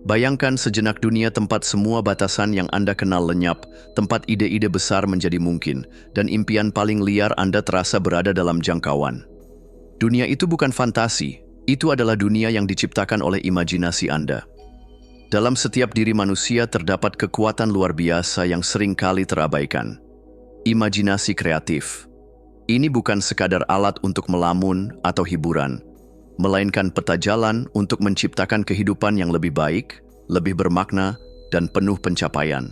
Bayangkan sejenak dunia tempat semua batasan yang Anda kenal lenyap, tempat ide-ide besar menjadi mungkin, dan impian paling liar Anda terasa berada dalam jangkauan. Dunia itu bukan fantasi, itu adalah dunia yang diciptakan oleh imajinasi Anda. Dalam setiap diri manusia terdapat kekuatan luar biasa yang sering kali terabaikan. Imajinasi kreatif. Ini bukan sekadar alat untuk melamun atau hiburan, melainkan peta jalan untuk menciptakan kehidupan yang lebih baik, lebih bermakna, dan penuh pencapaian.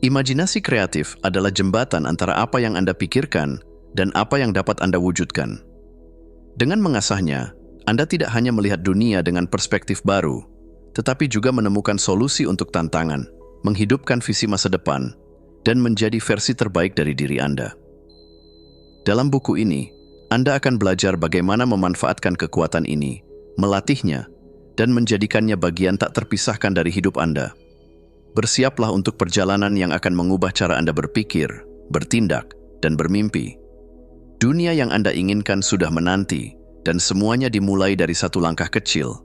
Imajinasi kreatif adalah jembatan antara apa yang Anda pikirkan dan apa yang dapat Anda wujudkan. Dengan mengasahnya, Anda tidak hanya melihat dunia dengan perspektif baru, tetapi juga menemukan solusi untuk tantangan, menghidupkan visi masa depan, dan menjadi versi terbaik dari diri Anda. Dalam buku ini, Anda akan belajar bagaimana memanfaatkan kekuatan ini, melatihnya, dan menjadikannya bagian tak terpisahkan dari hidup Anda. Bersiaplah untuk perjalanan yang akan mengubah cara Anda berpikir, bertindak, dan bermimpi. Dunia yang Anda inginkan sudah menanti, dan semuanya dimulai dari satu langkah kecil.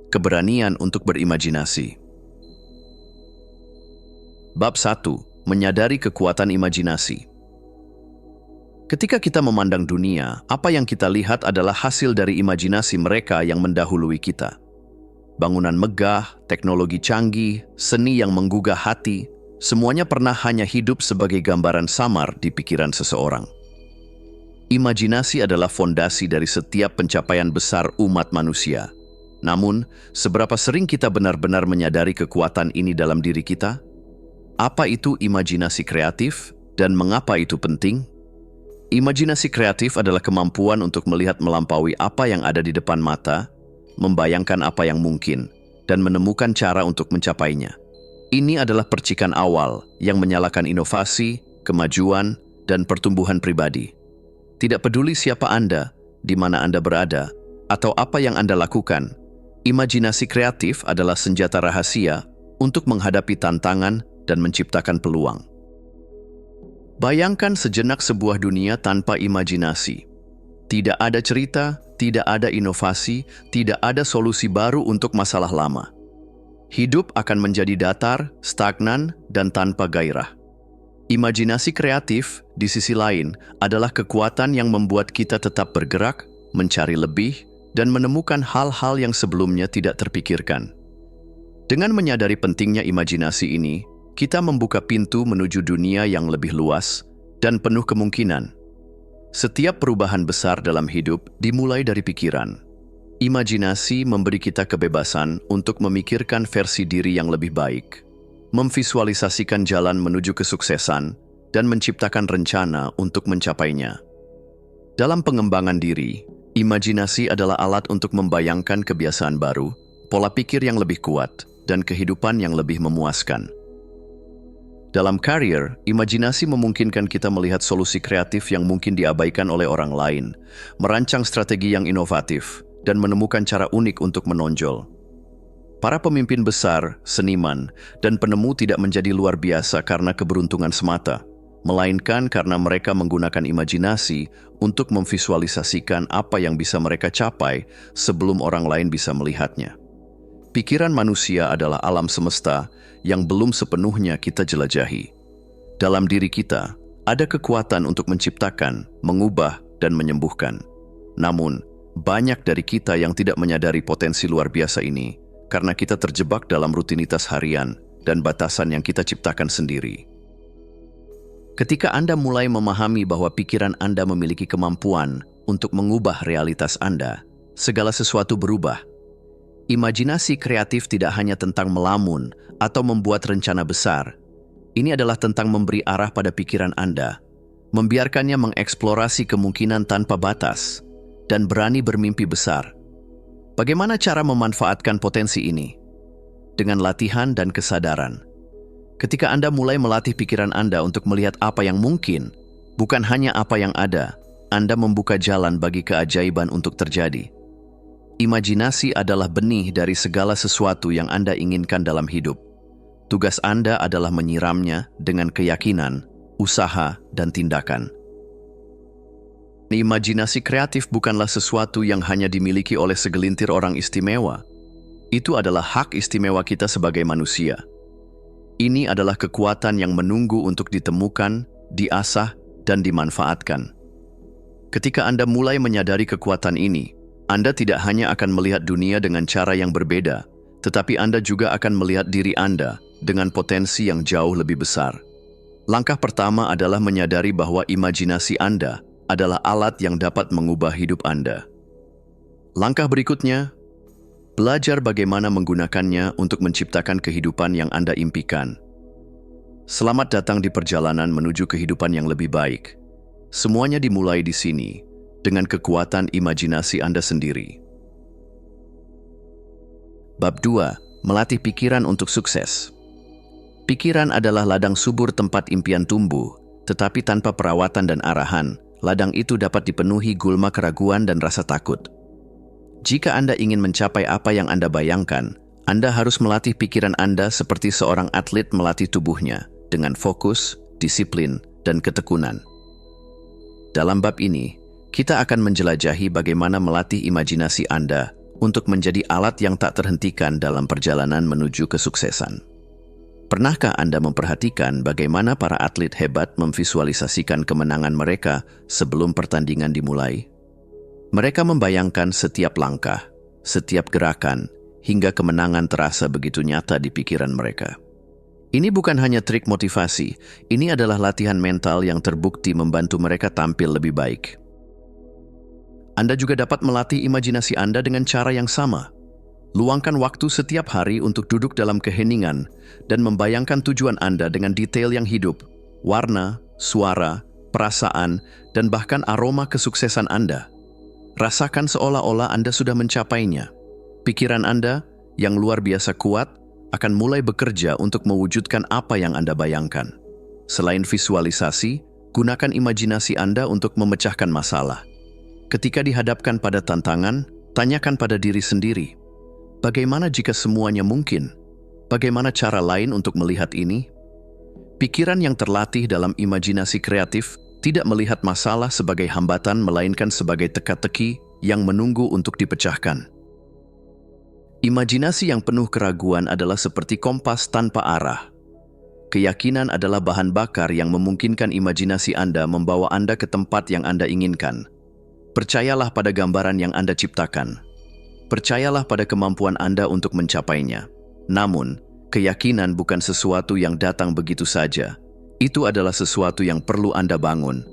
Keberanian untuk berimajinasi. Bab 1. Menyadari kekuatan imajinasi. Ketika kita memandang dunia, apa yang kita lihat adalah hasil dari imajinasi mereka yang mendahului kita. Bangunan megah, teknologi canggih, seni yang menggugah hati, semuanya pernah hanya hidup sebagai gambaran samar di pikiran seseorang. Imajinasi adalah fondasi dari setiap pencapaian besar umat manusia. Namun, seberapa sering kita benar-benar menyadari kekuatan ini dalam diri kita? Apa itu imajinasi kreatif dan mengapa itu penting? Imajinasi kreatif adalah kemampuan untuk melihat melampaui apa yang ada di depan mata, membayangkan apa yang mungkin, dan menemukan cara untuk mencapainya. Ini adalah percikan awal yang menyalakan inovasi, kemajuan, dan pertumbuhan pribadi. Tidak peduli siapa Anda, di mana Anda berada, atau apa yang Anda lakukan, imajinasi kreatif adalah senjata rahasia untuk menghadapi tantangan dan menciptakan peluang. Bayangkan sejenak sebuah dunia tanpa imajinasi. Tidak ada cerita, tidak ada inovasi, tidak ada solusi baru untuk masalah lama. Hidup akan menjadi datar, stagnan, dan tanpa gairah. Imajinasi kreatif, di sisi lain, adalah kekuatan yang membuat kita tetap bergerak, mencari lebih, dan menemukan hal-hal yang sebelumnya tidak terpikirkan. Dengan menyadari pentingnya imajinasi ini, kita membuka pintu menuju dunia yang lebih luas dan penuh kemungkinan. Setiap perubahan besar dalam hidup dimulai dari pikiran. Imajinasi memberi kita kebebasan untuk memikirkan versi diri yang lebih baik, memvisualisasikan jalan menuju kesuksesan, dan menciptakan rencana untuk mencapainya. Dalam pengembangan diri, imajinasi adalah alat untuk membayangkan kebiasaan baru, pola pikir yang lebih kuat, dan kehidupan yang lebih memuaskan. Dalam karir, imajinasi memungkinkan kita melihat solusi kreatif yang mungkin diabaikan oleh orang lain, merancang strategi yang inovatif, dan menemukan cara unik untuk menonjol. Para pemimpin besar, seniman, dan penemu tidak menjadi luar biasa karena keberuntungan semata, melainkan karena mereka menggunakan imajinasi untuk memvisualisasikan apa yang bisa mereka capai sebelum orang lain bisa melihatnya. Pikiran manusia adalah alam semesta yang belum sepenuhnya kita jelajahi. Dalam diri kita, ada kekuatan untuk menciptakan, mengubah, dan menyembuhkan. Namun, banyak dari kita yang tidak menyadari potensi luar biasa ini karena kita terjebak dalam rutinitas harian dan batasan yang kita ciptakan sendiri. Ketika Anda mulai memahami bahwa pikiran Anda memiliki kemampuan untuk mengubah realitas Anda, segala sesuatu berubah. Imajinasi kreatif tidak hanya tentang melamun atau membuat rencana besar. Ini adalah tentang memberi arah pada pikiran Anda, membiarkannya mengeksplorasi kemungkinan tanpa batas, dan berani bermimpi besar. Bagaimana cara memanfaatkan potensi ini? Dengan latihan dan kesadaran. Ketika Anda mulai melatih pikiran Anda untuk melihat apa yang mungkin, bukan hanya apa yang ada, Anda membuka jalan bagi keajaiban untuk terjadi. Imajinasi adalah benih dari segala sesuatu yang Anda inginkan dalam hidup. Tugas Anda adalah menyiramnya dengan keyakinan, usaha, dan tindakan. Imajinasi kreatif bukanlah sesuatu yang hanya dimiliki oleh segelintir orang istimewa. Itu adalah hak istimewa kita sebagai manusia. Ini adalah kekuatan yang menunggu untuk ditemukan, diasah, dan dimanfaatkan. Ketika Anda mulai menyadari kekuatan ini, Anda tidak hanya akan melihat dunia dengan cara yang berbeda, tetapi Anda juga akan melihat diri Anda dengan potensi yang jauh lebih besar. Langkah pertama adalah menyadari bahwa imajinasi Anda adalah alat yang dapat mengubah hidup Anda. Langkah berikutnya, belajar bagaimana menggunakannya untuk menciptakan kehidupan yang Anda impikan. Selamat datang di perjalanan menuju kehidupan yang lebih baik. Semuanya dimulai di sini, dengan kekuatan imajinasi Anda sendiri. Bab 2. Melatih pikiran untuk sukses. Pikiran adalah ladang subur tempat impian tumbuh, tetapi tanpa perawatan dan arahan, ladang itu dapat dipenuhi gulma keraguan dan rasa takut. Jika Anda ingin mencapai apa yang Anda bayangkan, Anda harus melatih pikiran Anda seperti seorang atlet melatih tubuhnya, dengan fokus, disiplin, dan ketekunan. Dalam bab ini, kita akan menjelajahi bagaimana melatih imajinasi Anda untuk menjadi alat yang tak terhentikan dalam perjalanan menuju kesuksesan. Pernahkah Anda memperhatikan bagaimana para atlet hebat memvisualisasikan kemenangan mereka sebelum pertandingan dimulai? Mereka membayangkan setiap langkah, setiap gerakan, hingga kemenangan terasa begitu nyata di pikiran mereka. Ini bukan hanya trik motivasi, ini adalah latihan mental yang terbukti membantu mereka tampil lebih baik. Anda juga dapat melatih imajinasi Anda dengan cara yang sama. Luangkan waktu setiap hari untuk duduk dalam keheningan dan membayangkan tujuan Anda dengan detail yang hidup, warna, suara, perasaan, dan bahkan aroma kesuksesan Anda. Rasakan seolah-olah Anda sudah mencapainya. Pikiran Anda yang luar biasa kuat akan mulai bekerja untuk mewujudkan apa yang Anda bayangkan. Selain visualisasi, gunakan imajinasi Anda untuk memecahkan masalah. Ketika dihadapkan pada tantangan, tanyakan pada diri sendiri, bagaimana jika semuanya mungkin? Bagaimana cara lain untuk melihat ini? Pikiran yang terlatih dalam imajinasi kreatif tidak melihat masalah sebagai hambatan melainkan sebagai teka-teki yang menunggu untuk dipecahkan. Imajinasi yang penuh keraguan adalah seperti kompas tanpa arah. Keyakinan adalah bahan bakar yang memungkinkan imajinasi Anda membawa Anda ke tempat yang Anda inginkan. Percayalah pada gambaran yang Anda ciptakan. Percayalah pada kemampuan Anda untuk mencapainya. Namun, keyakinan bukan sesuatu yang datang begitu saja. Itu adalah sesuatu yang perlu Anda bangun.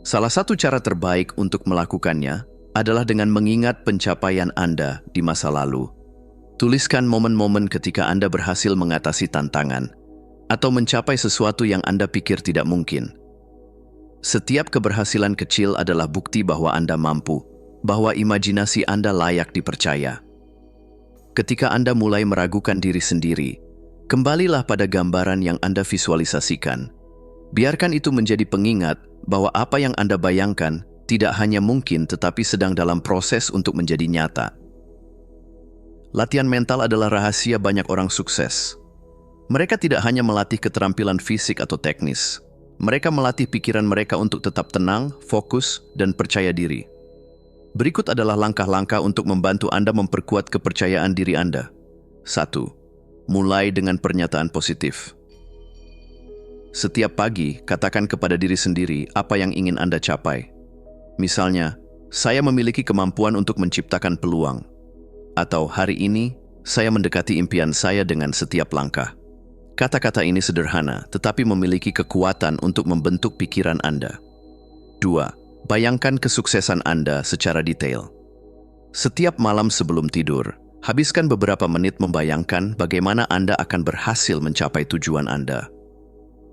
Salah satu cara terbaik untuk melakukannya adalah dengan mengingat pencapaian Anda di masa lalu. Tuliskan momen-momen ketika Anda berhasil mengatasi tantangan atau mencapai sesuatu yang Anda pikir tidak mungkin. Setiap keberhasilan kecil adalah bukti bahwa Anda mampu, bahwa imajinasi Anda layak dipercaya. Ketika Anda mulai meragukan diri sendiri, kembalilah pada gambaran yang Anda visualisasikan. Biarkan itu menjadi pengingat bahwa apa yang Anda bayangkan tidak hanya mungkin tetapi sedang dalam proses untuk menjadi nyata. Latihan mental adalah rahasia banyak orang sukses. Mereka tidak hanya melatih keterampilan fisik atau teknis. Mereka melatih pikiran mereka untuk tetap tenang, fokus, dan percaya diri. Berikut adalah langkah-langkah untuk membantu Anda memperkuat kepercayaan diri Anda. 1. Mulai dengan pernyataan positif. Setiap pagi, katakan kepada diri sendiri apa yang ingin Anda capai. Misalnya, saya memiliki kemampuan untuk menciptakan peluang. Atau hari ini, saya mendekati impian saya dengan setiap langkah. Kata-kata ini sederhana, tetapi memiliki kekuatan untuk membentuk pikiran Anda. 2. Bayangkan kesuksesan Anda secara detail. Setiap malam sebelum tidur, habiskan beberapa menit membayangkan bagaimana Anda akan berhasil mencapai tujuan Anda.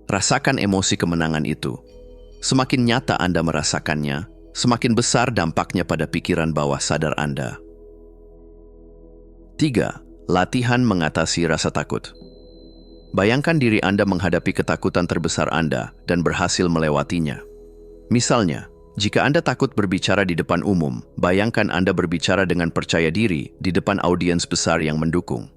Rasakan emosi kemenangan itu. Semakin nyata Anda merasakannya, semakin besar dampaknya pada pikiran bawah sadar Anda. 3. Latihan mengatasi rasa takut. Bayangkan diri Anda menghadapi ketakutan terbesar Anda dan berhasil melewatinya. Misalnya, jika Anda takut berbicara di depan umum, bayangkan Anda berbicara dengan percaya diri di depan audiens besar yang mendukung.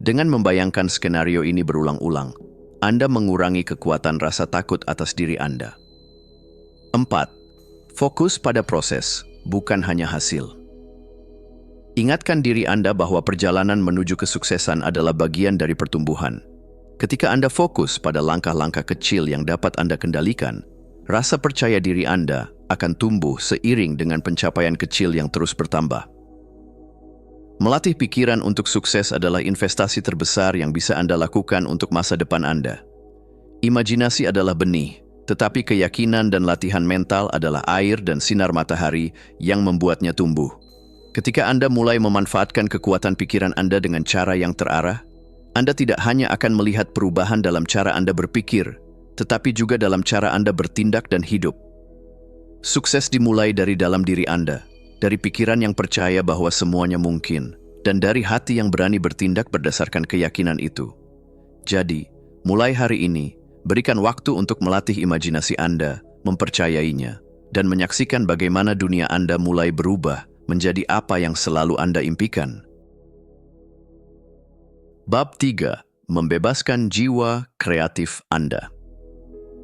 Dengan membayangkan skenario ini berulang-ulang, Anda mengurangi kekuatan rasa takut atas diri Anda. 4. Fokus pada proses, bukan hanya hasil. Ingatkan diri Anda bahwa perjalanan menuju kesuksesan adalah bagian dari pertumbuhan. Ketika Anda fokus pada langkah-langkah kecil yang dapat Anda kendalikan, rasa percaya diri Anda akan tumbuh seiring dengan pencapaian kecil yang terus bertambah. Melatih pikiran untuk sukses adalah investasi terbesar yang bisa Anda lakukan untuk masa depan Anda. Imajinasi adalah benih, tetapi keyakinan dan latihan mental adalah air dan sinar matahari yang membuatnya tumbuh. Ketika Anda mulai memanfaatkan kekuatan pikiran Anda dengan cara yang terarah, Anda tidak hanya akan melihat perubahan dalam cara Anda berpikir, tetapi juga dalam cara Anda bertindak dan hidup. Sukses dimulai dari dalam diri Anda, dari pikiran yang percaya bahwa semuanya mungkin, dan dari hati yang berani bertindak berdasarkan keyakinan itu. Jadi, mulai hari ini, berikan waktu untuk melatih imajinasi Anda, mempercayainya, dan menyaksikan bagaimana dunia Anda mulai berubah menjadi apa yang selalu Anda impikan. Bab 3. Membebaskan jiwa kreatif Anda.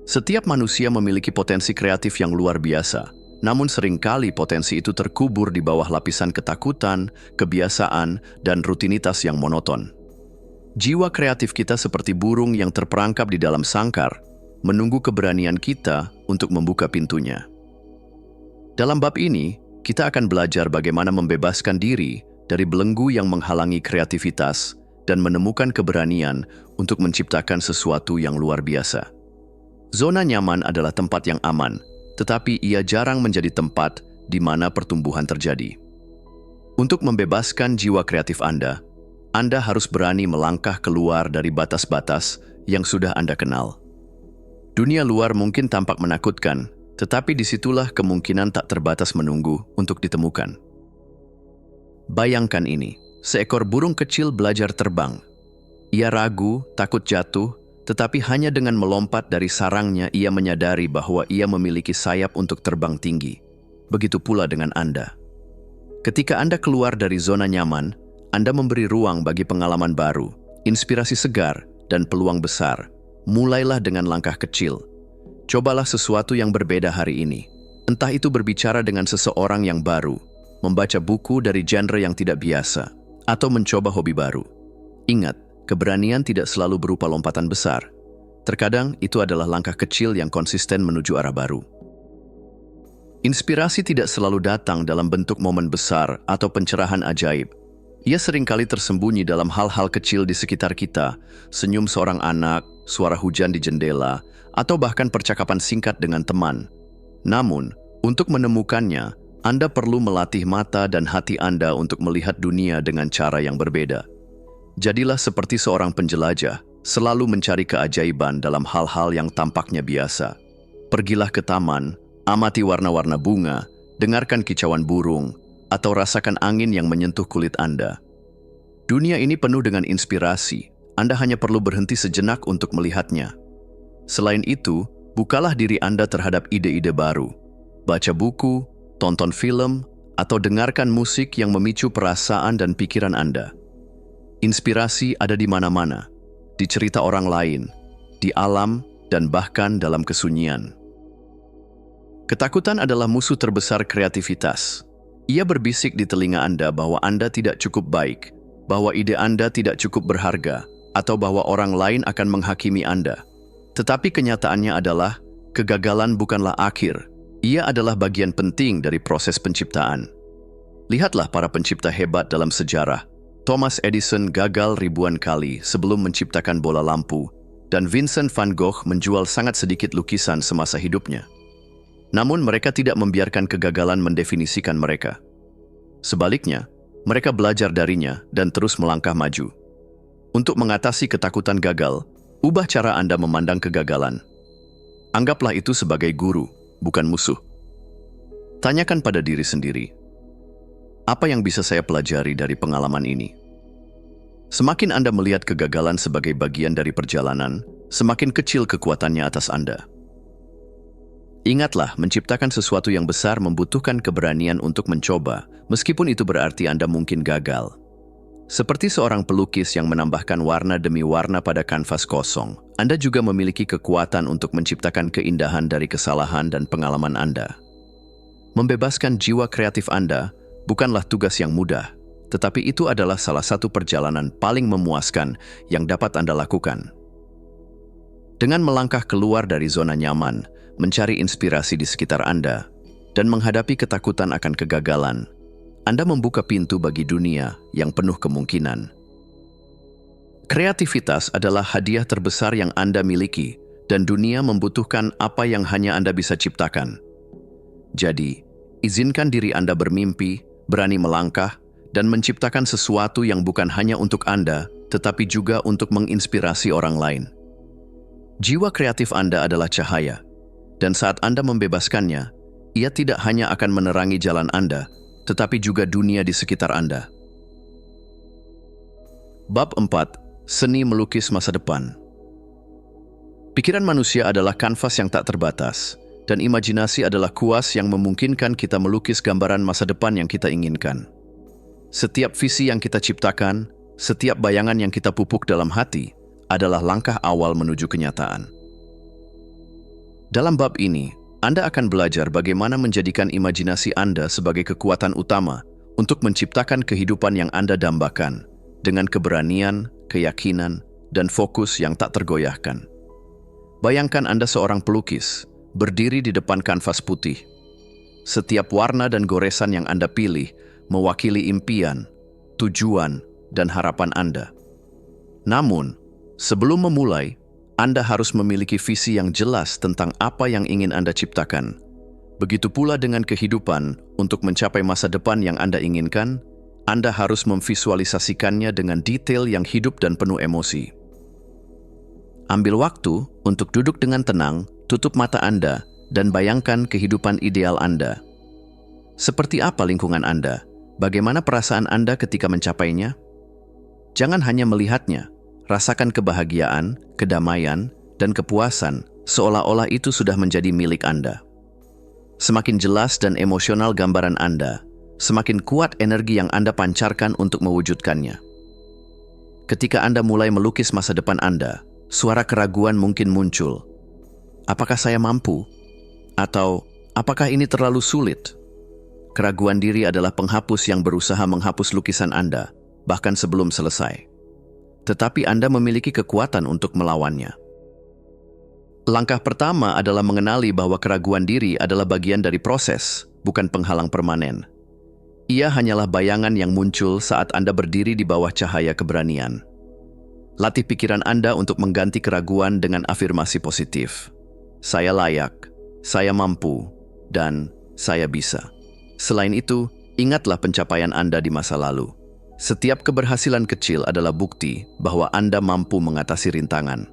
Setiap manusia memiliki potensi kreatif yang luar biasa, namun seringkali potensi itu terkubur di bawah lapisan ketakutan, kebiasaan, dan rutinitas yang monoton. Jiwa kreatif kita seperti burung yang terperangkap di dalam sangkar, menunggu keberanian kita untuk membuka pintunya. Dalam bab ini, kita akan belajar bagaimana membebaskan diri dari belenggu yang menghalangi kreativitas dan menemukan keberanian untuk menciptakan sesuatu yang luar biasa. Zona nyaman adalah tempat yang aman, tetapi ia jarang menjadi tempat di mana pertumbuhan terjadi. Untuk membebaskan jiwa kreatif Anda harus berani melangkah keluar dari batas-batas yang sudah Anda kenal. Dunia luar mungkin tampak menakutkan, tetapi disitulah kemungkinan tak terbatas menunggu untuk ditemukan. Bayangkan ini, seekor burung kecil belajar terbang. Ia ragu, takut jatuh, tetapi hanya dengan melompat dari sarangnya ia menyadari bahwa ia memiliki sayap untuk terbang tinggi. Begitu pula dengan Anda. Ketika Anda keluar dari zona nyaman, Anda memberi ruang bagi pengalaman baru, inspirasi segar, dan peluang besar. Mulailah dengan langkah kecil. Cobalah sesuatu yang berbeda hari ini. Entah itu berbicara dengan seseorang yang baru, membaca buku dari genre yang tidak biasa, atau mencoba hobi baru. Ingat, keberanian tidak selalu berupa lompatan besar. Terkadang itu adalah langkah kecil yang konsisten menuju arah baru. Inspirasi tidak selalu datang dalam bentuk momen besar atau pencerahan ajaib. Ia seringkali tersembunyi dalam hal-hal kecil di sekitar kita, senyum seorang anak, suara hujan di jendela, atau bahkan percakapan singkat dengan teman. Namun, untuk menemukannya, Anda perlu melatih mata dan hati Anda untuk melihat dunia dengan cara yang berbeda. Jadilah seperti seorang penjelajah, selalu mencari keajaiban dalam hal-hal yang tampaknya biasa. Pergilah ke taman, amati warna-warna bunga, dengarkan kicauan burung, atau rasakan angin yang menyentuh kulit Anda. Dunia ini penuh dengan inspirasi, Anda hanya perlu berhenti sejenak untuk melihatnya. Selain itu, bukalah diri Anda terhadap ide-ide baru. Baca buku, tonton film, atau dengarkan musik yang memicu perasaan dan pikiran Anda. Inspirasi ada di mana-mana, di cerita orang lain, di alam, dan bahkan dalam kesunyian. Ketakutan adalah musuh terbesar kreativitas. Ia berbisik di telinga Anda bahwa Anda tidak cukup baik, bahwa ide Anda tidak cukup berharga, atau bahwa orang lain akan menghakimi Anda. Tetapi kenyataannya adalah, kegagalan bukanlah akhir. Ia adalah bagian penting dari proses penciptaan. Lihatlah para pencipta hebat dalam sejarah. Thomas Edison gagal ribuan kali sebelum menciptakan bola lampu, dan Vincent van Gogh menjual sangat sedikit lukisan semasa hidupnya. Namun mereka tidak membiarkan kegagalan mendefinisikan mereka. Sebaliknya, mereka belajar darinya dan terus melangkah maju. Untuk mengatasi ketakutan gagal, ubah cara Anda memandang kegagalan. Anggaplah itu sebagai guru, bukan musuh. Tanyakan pada diri sendiri, apa yang bisa saya pelajari dari pengalaman ini? Semakin Anda melihat kegagalan sebagai bagian dari perjalanan, semakin kecil kekuatannya atas Anda. Ingatlah, menciptakan sesuatu yang besar membutuhkan keberanian untuk mencoba, meskipun itu berarti Anda mungkin gagal. Seperti seorang pelukis yang menambahkan warna demi warna pada kanvas kosong, Anda juga memiliki kekuatan untuk menciptakan keindahan dari kesalahan dan pengalaman Anda. Membebaskan jiwa kreatif Anda bukanlah tugas yang mudah, tetapi itu adalah salah satu perjalanan paling memuaskan yang dapat Anda lakukan. Dengan melangkah keluar dari zona nyaman, mencari inspirasi di sekitar Anda, dan menghadapi ketakutan akan kegagalan, Anda membuka pintu bagi dunia yang penuh kemungkinan. Kreativitas adalah hadiah terbesar yang Anda miliki, dan dunia membutuhkan apa yang hanya Anda bisa ciptakan. Jadi, izinkan diri Anda bermimpi, berani melangkah, dan menciptakan sesuatu yang bukan hanya untuk Anda, tetapi juga untuk menginspirasi orang lain. Jiwa kreatif Anda adalah cahaya, dan saat Anda membebaskannya, ia tidak hanya akan menerangi jalan Anda, tetapi juga dunia di sekitar Anda. Bab 4. Seni melukis masa depan. Pikiran manusia adalah kanvas yang tak terbatas, dan imajinasi adalah kuas yang memungkinkan kita melukis gambaran masa depan yang kita inginkan. Setiap visi yang kita ciptakan, setiap bayangan yang kita pupuk dalam hati, adalah langkah awal menuju kenyataan. Dalam bab ini, Anda akan belajar bagaimana menjadikan imajinasi Anda sebagai kekuatan utama untuk menciptakan kehidupan yang Anda dambakan, dengan keberanian, keyakinan, dan fokus yang tak tergoyahkan. Bayangkan Anda seorang pelukis, berdiri di depan kanvas putih. Setiap warna dan goresan yang Anda pilih mewakili impian, tujuan, dan harapan Anda. Namun, sebelum memulai, Anda harus memiliki visi yang jelas tentang apa yang ingin Anda ciptakan. Begitu pula dengan kehidupan, untuk mencapai masa depan yang Anda inginkan, Anda harus memvisualisasikannya dengan detail yang hidup dan penuh emosi. Ambil waktu untuk duduk dengan tenang, tutup mata Anda, dan bayangkan kehidupan ideal Anda. Seperti apa lingkungan Anda? Bagaimana perasaan Anda ketika mencapainya? Jangan hanya melihatnya, rasakan kebahagiaan, kedamaian, dan kepuasan seolah-olah itu sudah menjadi milik Anda. Semakin jelas dan emosional gambaran Anda, semakin kuat energi yang Anda pancarkan untuk mewujudkannya. Ketika Anda mulai melukis masa depan Anda, suara keraguan mungkin muncul. Apakah saya mampu? Atau, apakah ini terlalu sulit? Keraguan diri adalah penghapus yang berusaha menghapus lukisan Anda, bahkan sebelum selesai. Tetapi Anda memiliki kekuatan untuk melawannya. Langkah pertama adalah mengenali bahwa keraguan diri adalah bagian dari proses, bukan penghalang permanen. Ia hanyalah bayangan yang muncul saat Anda berdiri di bawah cahaya keberanian. Latih pikiran Anda untuk mengganti keraguan dengan afirmasi positif. Saya layak, saya mampu, dan saya bisa. Selain itu, ingatlah pencapaian Anda di masa lalu. Setiap keberhasilan kecil adalah bukti bahwa Anda mampu mengatasi rintangan.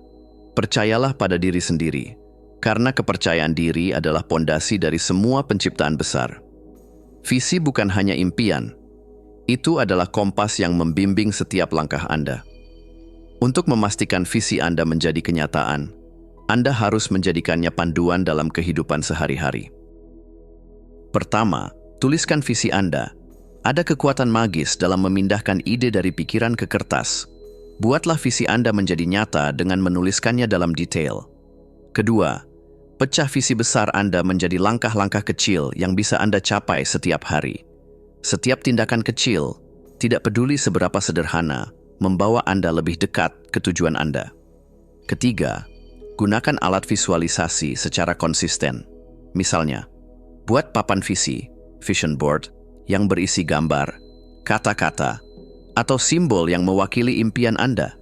Percayalah pada diri sendiri, karena kepercayaan diri adalah pondasi dari semua penciptaan besar. Visi bukan hanya impian, itu adalah kompas yang membimbing setiap langkah Anda. Untuk memastikan visi Anda menjadi kenyataan, Anda harus menjadikannya panduan dalam kehidupan sehari-hari. Pertama, tuliskan visi Anda. Ada kekuatan magis dalam memindahkan ide dari pikiran ke kertas. Buatlah visi Anda menjadi nyata dengan menuliskannya dalam detail. Kedua, pecah visi besar Anda menjadi langkah-langkah kecil yang bisa Anda capai setiap hari. Setiap tindakan kecil, tidak peduli seberapa sederhana, membawa Anda lebih dekat ke tujuan Anda. Ketiga, gunakan alat visualisasi secara konsisten. Misalnya, buat papan visi, vision board, yang berisi gambar, kata-kata, atau simbol yang mewakili impian Anda.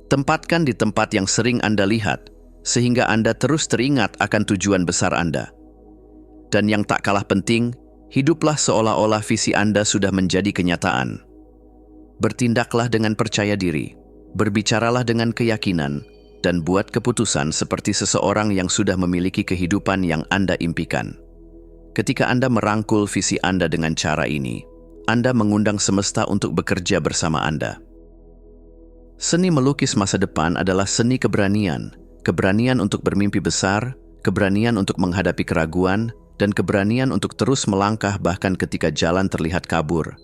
Tempatkan di tempat yang sering Anda lihat, sehingga Anda terus teringat akan tujuan besar Anda. Dan yang tak kalah penting, hiduplah seolah-olah visi Anda sudah menjadi kenyataan. Bertindaklah dengan percaya diri, berbicaralah dengan keyakinan, dan buat keputusan seperti seseorang yang sudah memiliki kehidupan yang Anda impikan. Ketika Anda merangkul visi Anda dengan cara ini, Anda mengundang semesta untuk bekerja bersama Anda. Seni melukis masa depan adalah seni keberanian, keberanian untuk bermimpi besar, keberanian untuk menghadapi keraguan, dan keberanian untuk terus melangkah bahkan ketika jalan terlihat kabur.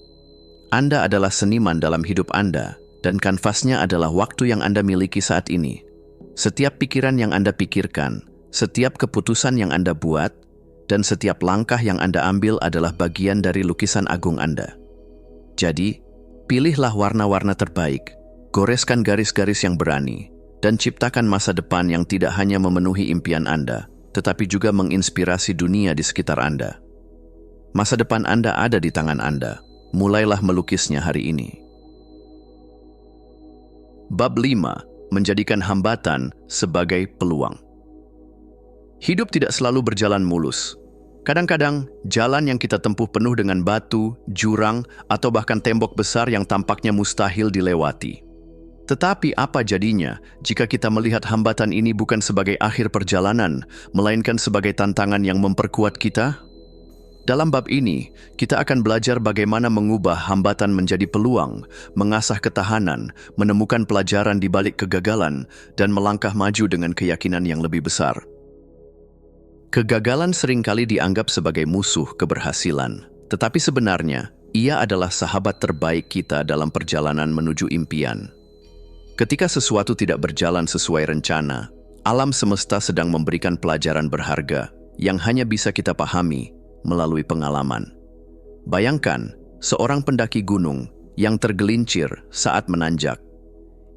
Anda adalah seniman dalam hidup Anda, dan kanvasnya adalah waktu yang Anda miliki saat ini. Setiap pikiran yang Anda pikirkan, setiap keputusan yang Anda buat, dan setiap langkah yang Anda ambil adalah bagian dari lukisan agung Anda. Jadi, Pilihlah warna-warna terbaik, goreskan garis-garis yang berani, dan ciptakan masa depan yang tidak hanya memenuhi impian Anda, tetapi juga menginspirasi dunia di sekitar Anda. Masa depan Anda ada di tangan Anda. Mulailah melukisnya hari ini. Bab 5. Menjadikan hambatan sebagai peluang. Hidup tidak selalu berjalan mulus. Kadang-kadang, jalan yang kita tempuh penuh dengan batu, jurang, atau bahkan tembok besar yang tampaknya mustahil dilewati. Tetapi apa jadinya jika kita melihat hambatan ini bukan sebagai akhir perjalanan, melainkan sebagai tantangan yang memperkuat kita? Dalam bab ini, kita akan belajar bagaimana mengubah hambatan menjadi peluang, mengasah ketahanan, menemukan pelajaran di balik kegagalan, dan melangkah maju dengan keyakinan yang lebih besar. Kegagalan seringkali dianggap sebagai musuh keberhasilan, tetapi sebenarnya ia adalah sahabat terbaik kita dalam perjalanan menuju impian. Ketika sesuatu tidak berjalan sesuai rencana, alam semesta sedang memberikan pelajaran berharga yang hanya bisa kita pahami melalui pengalaman. Bayangkan seorang pendaki gunung yang tergelincir saat menanjak.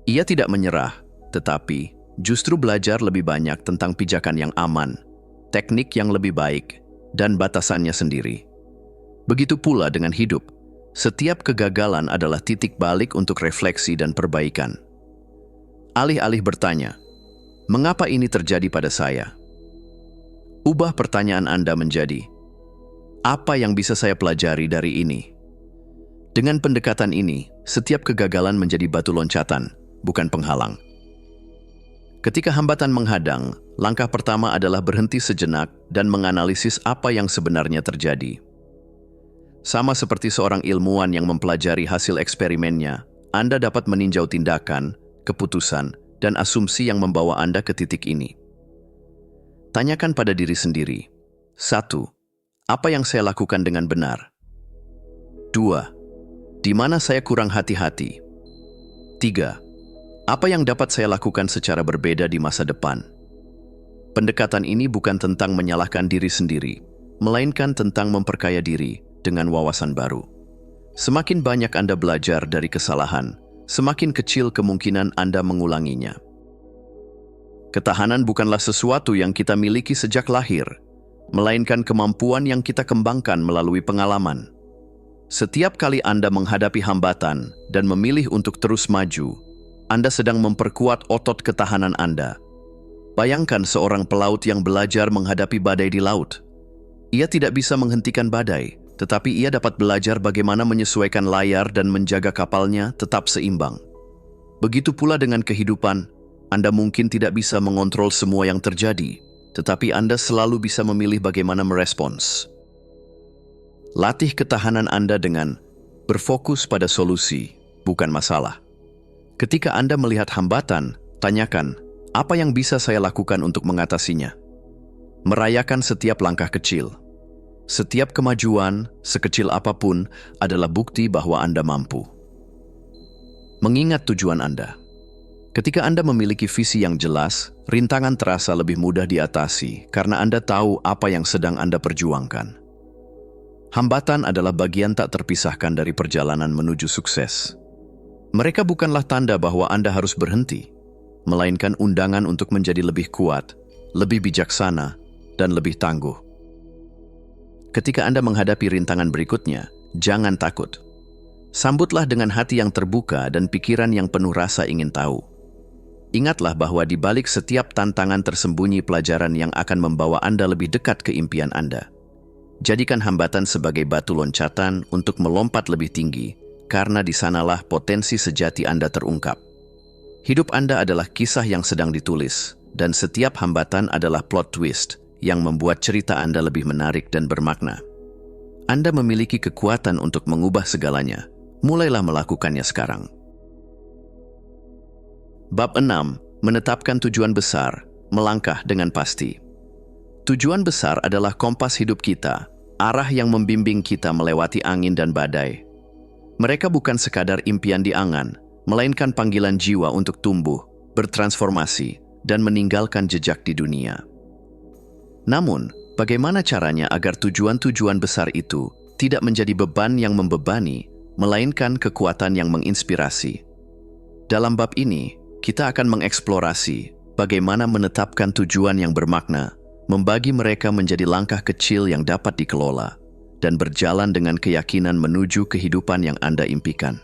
Ia tidak menyerah, tetapi justru belajar lebih banyak tentang pijakan yang aman, teknik yang lebih baik, dan batasannya sendiri. Begitu pula dengan hidup. Setiap kegagalan adalah titik balik untuk refleksi dan perbaikan. Alih-alih bertanya, "Mengapa ini terjadi pada saya?" Ubah pertanyaan Anda menjadi, "Apa yang bisa saya pelajari dari ini?" Dengan pendekatan ini, setiap kegagalan menjadi batu loncatan, bukan penghalang. Ketika hambatan menghadang, langkah pertama adalah berhenti sejenak dan menganalisis apa yang sebenarnya terjadi. Sama seperti seorang ilmuwan yang mempelajari hasil eksperimennya, Anda dapat meninjau tindakan, keputusan, dan asumsi yang membawa Anda ke titik ini. Tanyakan pada diri sendiri. 1. Apa yang saya lakukan dengan benar? 2. Di mana saya kurang hati-hati? 3. Apa yang dapat saya lakukan secara berbeda di masa depan? Pendekatan ini bukan tentang menyalahkan diri sendiri, melainkan tentang memperkaya diri dengan wawasan baru. Semakin banyak Anda belajar dari kesalahan, semakin kecil kemungkinan Anda mengulanginya. Ketahanan bukanlah sesuatu yang kita miliki sejak lahir, melainkan kemampuan yang kita kembangkan melalui pengalaman. Setiap kali Anda menghadapi hambatan dan memilih untuk terus maju, Anda sedang memperkuat otot ketahanan Anda. Bayangkan seorang pelaut yang belajar menghadapi badai di laut. Ia tidak bisa menghentikan badai, tetapi ia dapat belajar bagaimana menyesuaikan layar dan menjaga kapalnya tetap seimbang. Begitu pula dengan kehidupan, Anda mungkin tidak bisa mengontrol semua yang terjadi, tetapi Anda selalu bisa memilih bagaimana merespons. Latih ketahanan Anda dengan berfokus pada solusi, bukan masalah. Ketika Anda melihat hambatan, tanyakan, apa yang bisa saya lakukan untuk mengatasinya? Merayakan setiap langkah kecil. Setiap kemajuan, sekecil apapun, adalah bukti bahwa Anda mampu. Mengingat tujuan Anda. Ketika Anda memiliki visi yang jelas, rintangan terasa lebih mudah diatasi karena Anda tahu apa yang sedang Anda perjuangkan. Hambatan adalah bagian tak terpisahkan dari perjalanan menuju sukses. Mereka bukanlah tanda bahwa Anda harus berhenti, melainkan undangan untuk menjadi lebih kuat, lebih bijaksana, dan lebih tangguh. Ketika Anda menghadapi rintangan berikutnya, jangan takut. Sambutlah dengan hati yang terbuka dan pikiran yang penuh rasa ingin tahu. Ingatlah bahwa di balik setiap tantangan tersembunyi pelajaran yang akan membawa Anda lebih dekat ke impian Anda. Jadikan hambatan sebagai batu loncatan untuk melompat lebih tinggi, karena di sanalah potensi sejati Anda terungkap. Hidup Anda adalah kisah yang sedang ditulis, dan setiap hambatan adalah plot twist yang membuat cerita Anda lebih menarik dan bermakna. Anda memiliki kekuatan untuk mengubah segalanya. Mulailah melakukannya sekarang. Bab 6. Menetapkan tujuan besar, melangkah dengan pasti. Tujuan besar adalah kompas hidup kita, arah yang membimbing kita melewati angin dan badai. Mereka bukan sekadar impian di angan, melainkan panggilan jiwa untuk tumbuh, bertransformasi, dan meninggalkan jejak di dunia. Namun, bagaimana caranya agar tujuan-tujuan besar itu tidak menjadi beban yang membebani, melainkan kekuatan yang menginspirasi. Dalam bab ini, kita akan mengeksplorasi bagaimana menetapkan tujuan yang bermakna, membagi mereka menjadi langkah kecil yang dapat dikelola, dan berjalan dengan keyakinan menuju kehidupan yang Anda impikan.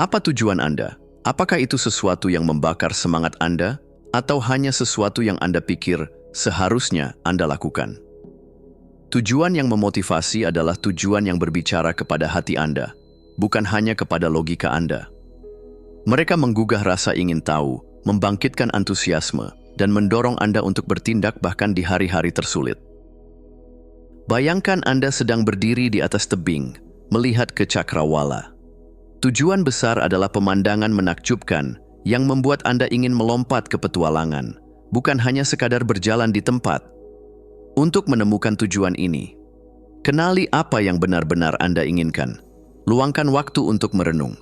Apa tujuan Anda? Apakah itu sesuatu yang membakar semangat Anda, atau hanya sesuatu yang Anda pikir seharusnya Anda lakukan? Tujuan yang memotivasi adalah tujuan yang berbicara kepada hati Anda, bukan hanya kepada logika Anda. Mereka menggugah rasa ingin tahu, membangkitkan antusiasme, dan mendorong Anda untuk bertindak bahkan di hari-hari tersulit. Bayangkan Anda sedang berdiri di atas tebing, melihat ke cakrawala. Tujuan besar adalah pemandangan menakjubkan yang membuat Anda ingin melompat ke petualangan, bukan hanya sekadar berjalan di tempat. Untuk menemukan tujuan ini, kenali apa yang benar-benar Anda inginkan. Luangkan waktu untuk merenung.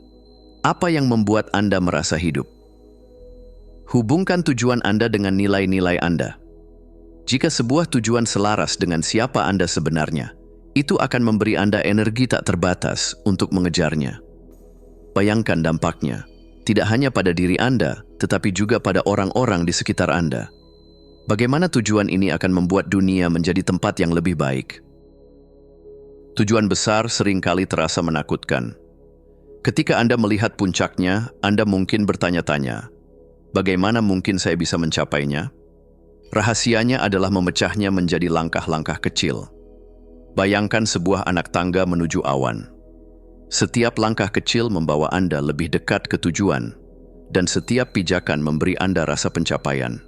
Apa yang membuat Anda merasa hidup? Hubungkan tujuan Anda dengan nilai-nilai Anda. Jika sebuah tujuan selaras dengan siapa Anda sebenarnya, itu akan memberi Anda energi tak terbatas untuk mengejarnya. Bayangkan dampaknya, tidak hanya pada diri Anda, tetapi juga pada orang-orang di sekitar Anda. Bagaimana tujuan ini akan membuat dunia menjadi tempat yang lebih baik? Tujuan besar seringkali terasa menakutkan. Ketika Anda melihat puncaknya, Anda mungkin bertanya-tanya, bagaimana mungkin saya bisa mencapainya? Rahasianya adalah memecahnya menjadi langkah-langkah kecil. Bayangkan sebuah anak tangga menuju awan. Setiap langkah kecil membawa Anda lebih dekat ke tujuan, dan setiap pijakan memberi Anda rasa pencapaian.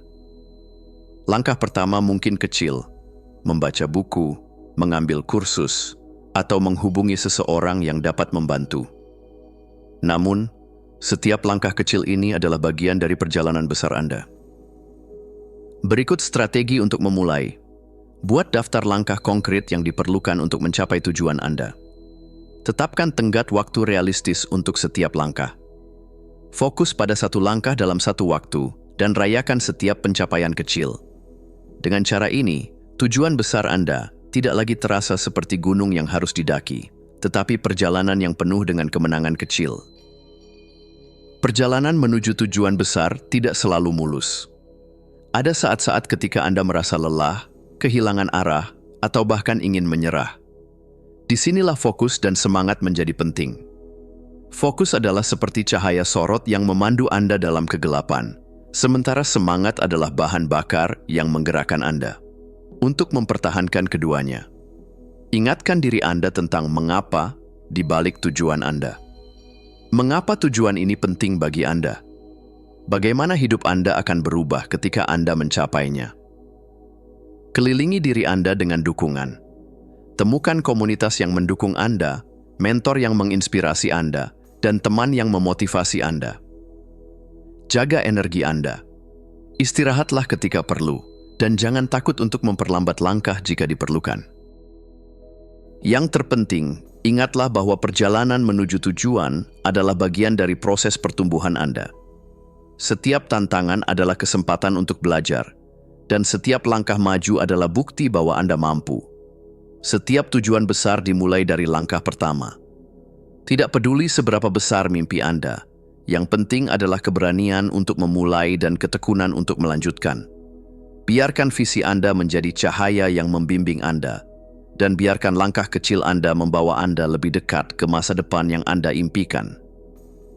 Langkah pertama mungkin kecil, membaca buku, mengambil kursus, atau menghubungi seseorang yang dapat membantu. Namun, setiap langkah kecil ini adalah bagian dari perjalanan besar Anda. Berikut strategi untuk memulai. Buat daftar langkah konkret yang diperlukan untuk mencapai tujuan Anda. Tetapkan tenggat waktu realistis untuk setiap langkah. Fokus pada satu langkah dalam satu waktu dan rayakan setiap pencapaian kecil. Dengan cara ini, tujuan besar Anda tidak lagi terasa seperti gunung yang harus didaki, tetapi perjalanan yang penuh dengan kemenangan kecil. Perjalanan menuju tujuan besar tidak selalu mulus. Ada saat-saat ketika Anda merasa lelah, kehilangan arah, atau bahkan ingin menyerah. Disinilah fokus dan semangat menjadi penting. Fokus adalah seperti cahaya sorot yang memandu Anda dalam kegelapan, sementara semangat adalah bahan bakar yang menggerakkan Anda. Untuk mempertahankan keduanya, ingatkan diri Anda tentang mengapa di balik tujuan Anda. Mengapa tujuan ini penting bagi Anda? Bagaimana hidup Anda akan berubah ketika Anda mencapainya? Kelilingi diri Anda dengan dukungan. Temukan komunitas yang mendukung Anda, mentor yang menginspirasi Anda, dan teman yang memotivasi Anda. Jaga energi Anda. Istirahatlah ketika perlu, dan jangan takut untuk memperlambat langkah jika diperlukan. Yang terpenting, ingatlah bahwa perjalanan menuju tujuan adalah bagian dari proses pertumbuhan Anda. Setiap tantangan adalah kesempatan untuk belajar, dan setiap langkah maju adalah bukti bahwa Anda mampu. Setiap tujuan besar dimulai dari langkah pertama. Tidak peduli seberapa besar mimpi Anda, yang penting adalah keberanian untuk memulai dan ketekunan untuk melanjutkan. Biarkan visi Anda menjadi cahaya yang membimbing Anda, dan biarkan langkah kecil Anda membawa Anda lebih dekat ke masa depan yang Anda impikan.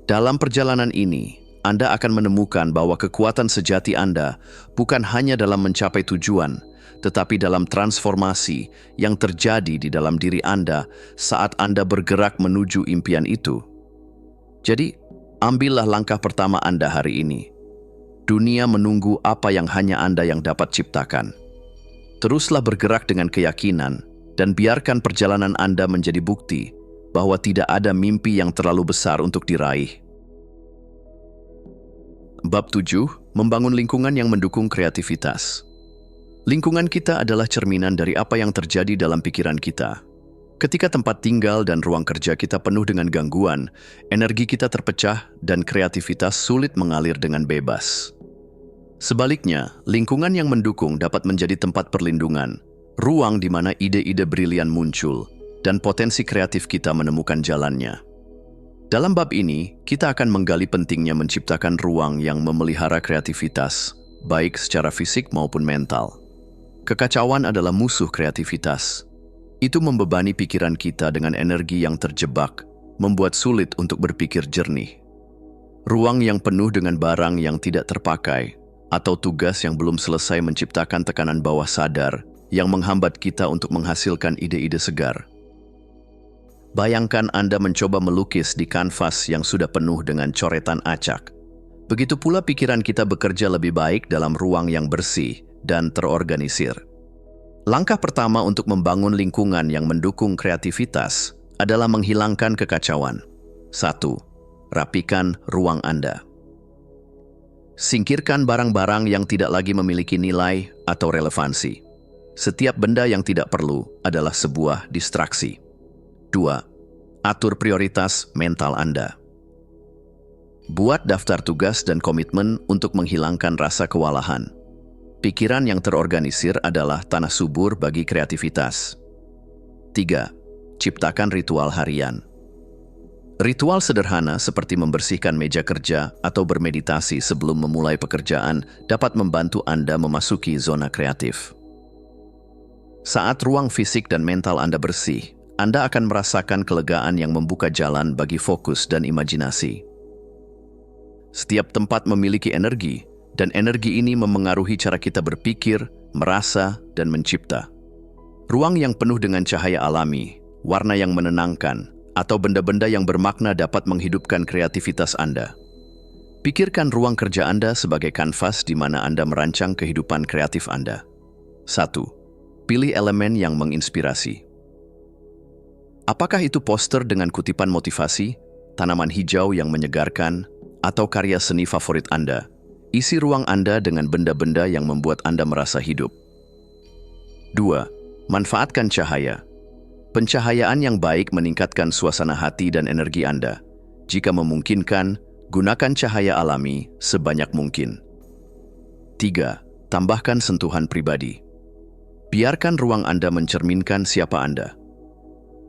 Dalam perjalanan ini, Anda akan menemukan bahwa kekuatan sejati Anda bukan hanya dalam mencapai tujuan, tetapi dalam transformasi yang terjadi di dalam diri Anda saat Anda bergerak menuju impian itu. Jadi, ambillah langkah pertama Anda hari ini. Dunia menunggu apa yang hanya Anda yang dapat ciptakan. Teruslah bergerak dengan keyakinan dan biarkan perjalanan Anda menjadi bukti bahwa tidak ada mimpi yang terlalu besar untuk diraih. Bab 7. Membangun lingkungan yang mendukung kreativitas. Lingkungan kita adalah cerminan dari apa yang terjadi dalam pikiran kita. Ketika tempat tinggal dan ruang kerja kita penuh dengan gangguan, energi kita terpecah dan kreativitas sulit mengalir dengan bebas. Sebaliknya, lingkungan yang mendukung dapat menjadi tempat perlindungan, ruang di mana ide-ide brilian muncul, dan potensi kreatif kita menemukan jalannya. Dalam bab ini, kita akan menggali pentingnya menciptakan ruang yang memelihara kreativitas, baik secara fisik maupun mental. Kekacauan adalah musuh kreativitas. Itu membebani pikiran kita dengan energi yang terjebak, membuat sulit untuk berpikir jernih. Ruang yang penuh dengan barang yang tidak terpakai, atau tugas yang belum selesai menciptakan tekanan bawah sadar yang menghambat kita untuk menghasilkan ide-ide segar. Bayangkan Anda mencoba melukis di kanvas yang sudah penuh dengan coretan acak. Begitu pula pikiran kita bekerja lebih baik dalam ruang yang bersih dan terorganisir. Langkah pertama untuk membangun lingkungan yang mendukung kreativitas adalah menghilangkan kekacauan. 1. Rapikan ruang Anda. Singkirkan barang-barang yang tidak lagi memiliki nilai atau relevansi. Setiap benda yang tidak perlu adalah sebuah distraksi. 2. Atur prioritas mental Anda. Buat daftar tugas dan komitmen untuk menghilangkan rasa kewalahan. Pikiran yang terorganisir adalah tanah subur bagi kreativitas. 3. Ciptakan ritual harian. Ritual sederhana seperti membersihkan meja kerja atau bermeditasi sebelum memulai pekerjaan dapat membantu Anda memasuki zona kreatif. Saat ruang fisik dan mental Anda bersih, Anda akan merasakan kelegaan yang membuka jalan bagi fokus dan imajinasi. Setiap tempat memiliki energi, dan energi ini memengaruhi cara kita berpikir, merasa, dan mencipta. Ruang yang penuh dengan cahaya alami, warna yang menenangkan, atau benda-benda yang bermakna dapat menghidupkan kreativitas Anda. Pikirkan ruang kerja Anda sebagai kanvas di mana Anda merancang kehidupan kreatif Anda. 1. Pilih elemen yang menginspirasi. Apakah itu poster dengan kutipan motivasi, tanaman hijau yang menyegarkan, atau karya seni favorit Anda? Isi ruang Anda dengan benda-benda yang membuat Anda merasa hidup. 2. Manfaatkan cahaya. Pencahayaan yang baik meningkatkan suasana hati dan energi Anda. Jika memungkinkan, gunakan cahaya alami sebanyak mungkin. 3. Tambahkan sentuhan pribadi. Biarkan ruang Anda mencerminkan siapa Anda.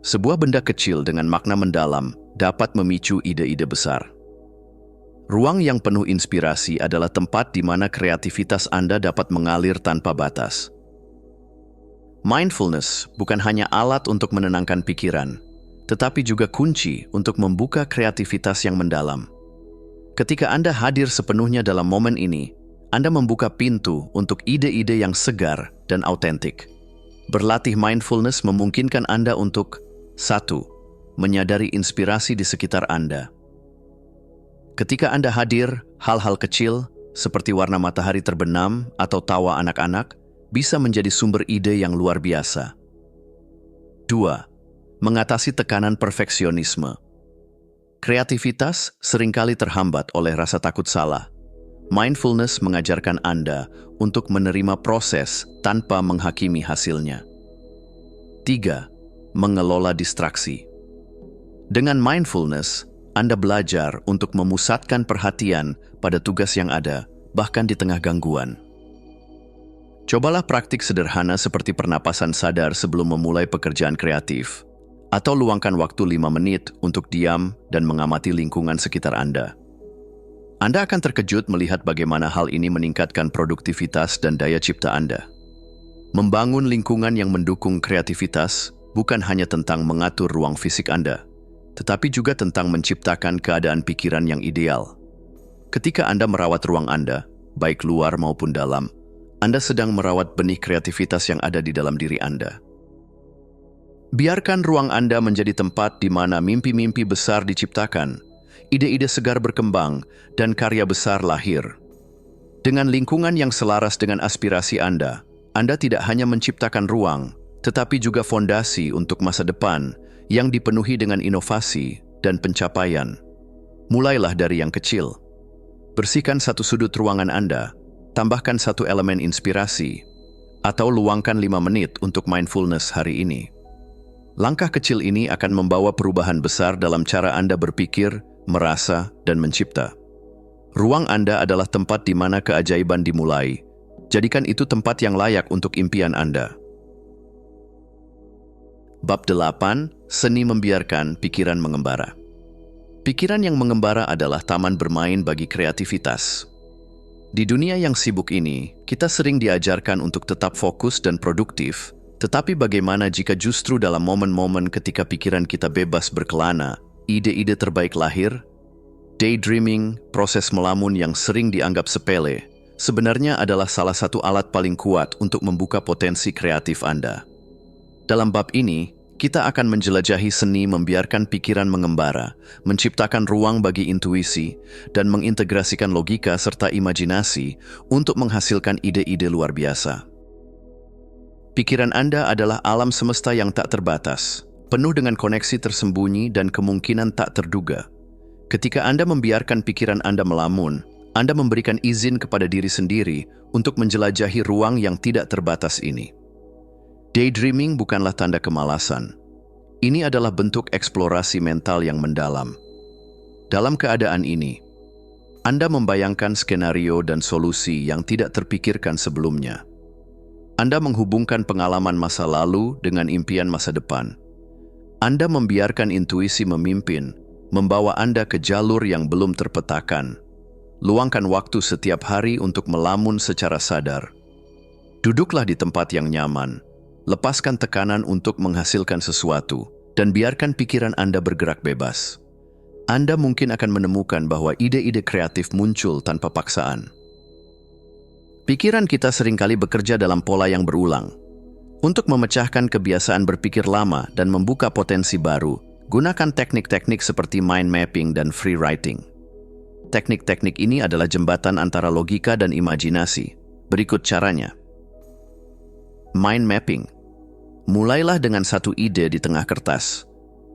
Sebuah benda kecil dengan makna mendalam dapat memicu ide-ide besar. Ruang yang penuh inspirasi adalah tempat di mana kreativitas Anda dapat mengalir tanpa batas. Mindfulness bukan hanya alat untuk menenangkan pikiran, tetapi juga kunci untuk membuka kreativitas yang mendalam. Ketika Anda hadir sepenuhnya dalam momen ini, Anda membuka pintu untuk ide-ide yang segar dan autentik. Berlatih mindfulness memungkinkan Anda untuk 1. Menyadari inspirasi di sekitar Anda. Ketika Anda hadir, hal-hal kecil seperti warna matahari terbenam atau tawa anak-anak bisa menjadi sumber ide yang luar biasa. 2. Mengatasi tekanan perfeksionisme. Kreativitas seringkali terhambat oleh rasa takut salah. Mindfulness mengajarkan Anda untuk menerima proses tanpa menghakimi hasilnya. 3. Mengelola distraksi. Dengan mindfulness, Anda belajar untuk memusatkan perhatian pada tugas yang ada, bahkan di tengah gangguan. Cobalah praktik sederhana seperti pernapasan sadar sebelum memulai pekerjaan kreatif, atau luangkan waktu 5 menit untuk diam dan mengamati lingkungan sekitar Anda. Anda akan terkejut melihat bagaimana hal ini meningkatkan produktivitas dan daya cipta Anda. Membangun lingkungan yang mendukung kreativitas bukan hanya tentang mengatur ruang fisik Anda, tetapi juga tentang menciptakan keadaan pikiran yang ideal. Ketika Anda merawat ruang Anda, baik luar maupun dalam, Anda sedang merawat benih kreativitas yang ada di dalam diri Anda. Biarkan ruang Anda menjadi tempat di mana mimpi-mimpi besar diciptakan, ide-ide segar berkembang, dan karya besar lahir. Dengan lingkungan yang selaras dengan aspirasi Anda tidak hanya menciptakan ruang, tetapi juga fondasi untuk masa depan yang dipenuhi dengan inovasi dan pencapaian. Mulailah dari yang kecil. Bersihkan satu sudut ruangan Anda, tambahkan satu elemen inspirasi, atau luangkan 5 menit untuk mindfulness hari ini. Langkah kecil ini akan membawa perubahan besar dalam cara Anda berpikir, merasa, dan mencipta. Ruang Anda adalah tempat di mana keajaiban dimulai. Jadikan itu tempat yang layak untuk impian Anda. Bab 8, Seni Membiarkan Pikiran Mengembara. Pikiran yang mengembara adalah taman bermain bagi kreativitas. Di dunia yang sibuk ini, kita sering diajarkan untuk tetap fokus dan produktif, tetapi bagaimana jika justru dalam momen-momen ketika pikiran kita bebas berkelana, ide-ide terbaik lahir? Daydreaming, proses melamun yang sering dianggap sepele, sebenarnya adalah salah satu alat paling kuat untuk membuka potensi kreatif Anda. Dalam bab ini, kita akan menjelajahi seni membiarkan pikiran mengembara, menciptakan ruang bagi intuisi, dan mengintegrasikan logika serta imajinasi untuk menghasilkan ide-ide luar biasa. Pikiran Anda adalah alam semesta yang tak terbatas, penuh dengan koneksi tersembunyi dan kemungkinan tak terduga. Ketika Anda membiarkan pikiran Anda melamun, Anda memberikan izin kepada diri sendiri untuk menjelajahi ruang yang tidak terbatas ini. Daydreaming bukanlah tanda kemalasan. Ini adalah bentuk eksplorasi mental yang mendalam. Dalam keadaan ini, Anda membayangkan skenario dan solusi yang tidak terpikirkan sebelumnya. Anda menghubungkan pengalaman masa lalu dengan impian masa depan. Anda membiarkan intuisi memimpin, membawa Anda ke jalur yang belum terpetakan. Luangkan waktu setiap hari untuk melamun secara sadar. Duduklah di tempat yang nyaman. Lepaskan tekanan untuk menghasilkan sesuatu, dan biarkan pikiran Anda bergerak bebas. Anda mungkin akan menemukan bahwa ide-ide kreatif muncul tanpa paksaan. Pikiran kita seringkali bekerja dalam pola yang berulang. Untuk memecahkan kebiasaan berpikir lama dan membuka potensi baru, gunakan teknik-teknik seperti mind mapping dan free writing. Teknik-teknik ini adalah jembatan antara logika dan imajinasi. Berikut caranya. Mind mapping. Mulailah dengan satu ide di tengah kertas.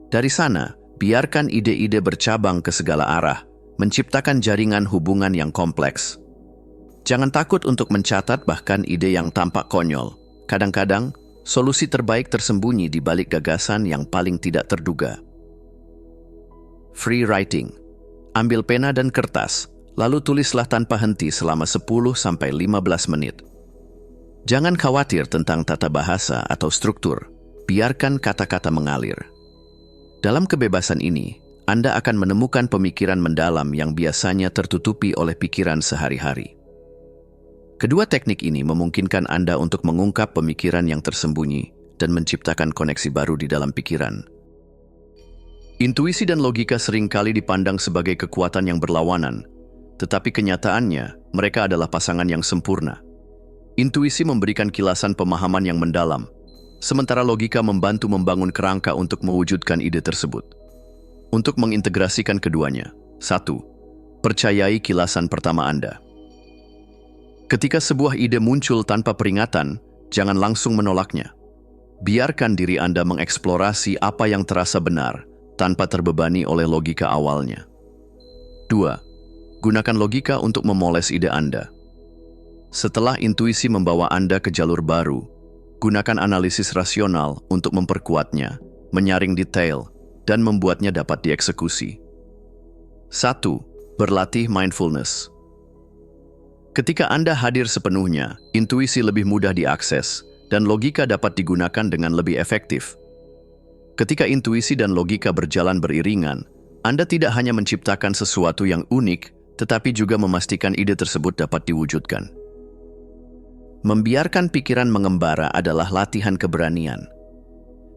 Dari sana, biarkan ide-ide bercabang ke segala arah, menciptakan jaringan hubungan yang kompleks. Jangan takut untuk mencatat bahkan ide yang tampak konyol. Kadang-kadang, solusi terbaik tersembunyi di balik gagasan yang paling tidak terduga. Free writing. Ambil pena dan kertas, lalu tulislah tanpa henti selama 10-15 menit. Jangan khawatir tentang tata bahasa atau struktur, biarkan kata-kata mengalir. Dalam kebebasan ini, Anda akan menemukan pemikiran mendalam yang biasanya tertutupi oleh pikiran sehari-hari. Kedua teknik ini memungkinkan Anda untuk mengungkap pemikiran yang tersembunyi dan menciptakan koneksi baru di dalam pikiran. Intuisi dan logika seringkali dipandang sebagai kekuatan yang berlawanan, tetapi kenyataannya mereka adalah pasangan yang sempurna. Intuisi memberikan kilasan pemahaman yang mendalam, sementara logika membantu membangun kerangka untuk mewujudkan ide tersebut. Untuk mengintegrasikan keduanya, 1. Percayai kilasan pertama Anda. Ketika sebuah ide muncul tanpa peringatan, jangan langsung menolaknya. Biarkan diri Anda mengeksplorasi apa yang terasa benar, tanpa terbebani oleh logika awalnya. 2. Gunakan logika untuk memoles ide Anda. Setelah intuisi membawa Anda ke jalur baru, gunakan analisis rasional untuk memperkuatnya, menyaring detail, dan membuatnya dapat dieksekusi. 1. Berlatih mindfulness. Ketika Anda hadir sepenuhnya, intuisi lebih mudah diakses, dan logika dapat digunakan dengan lebih efektif. Ketika intuisi dan logika berjalan beriringan, Anda tidak hanya menciptakan sesuatu yang unik, tetapi juga memastikan ide tersebut dapat diwujudkan. Membiarkan pikiran mengembara adalah latihan keberanian.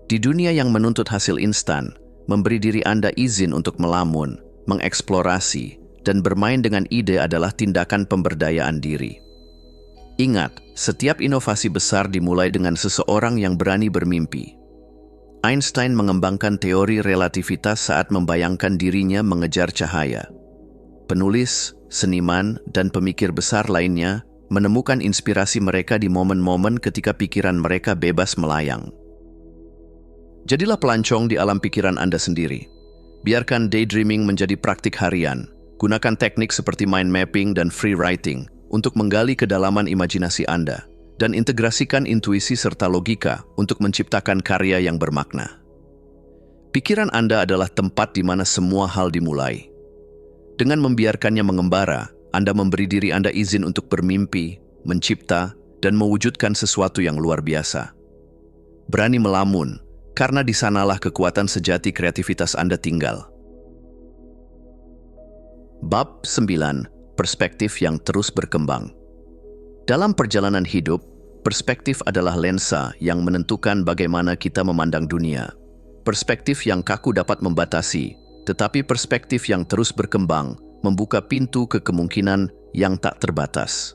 Di dunia yang menuntut hasil instan, memberi diri Anda izin untuk melamun, mengeksplorasi, dan bermain dengan ide adalah tindakan pemberdayaan diri. Ingat, setiap inovasi besar dimulai dengan seseorang yang berani bermimpi. Einstein mengembangkan teori relativitas saat membayangkan dirinya mengejar cahaya. Penulis, seniman, dan pemikir besar lainnya menemukan inspirasi mereka di momen-momen ketika pikiran mereka bebas melayang. Jadilah pelancong di alam pikiran Anda sendiri. Biarkan daydreaming menjadi praktik harian. Gunakan teknik seperti mind mapping dan free writing untuk menggali kedalaman imajinasi Anda, dan integrasikan intuisi serta logika untuk menciptakan karya yang bermakna. Pikiran Anda adalah tempat di mana semua hal dimulai. Dengan membiarkannya mengembara, Anda memberi diri Anda izin untuk bermimpi, mencipta, dan mewujudkan sesuatu yang luar biasa. Berani melamun, karena di sanalah kekuatan sejati kreativitas Anda tinggal. Bab 9. Perspektif yang terus berkembang. Dalam perjalanan hidup, perspektif adalah lensa yang menentukan bagaimana kita memandang dunia. Perspektif yang kaku dapat membatasi, tetapi perspektif yang terus berkembang membuka pintu ke kemungkinan yang tak terbatas.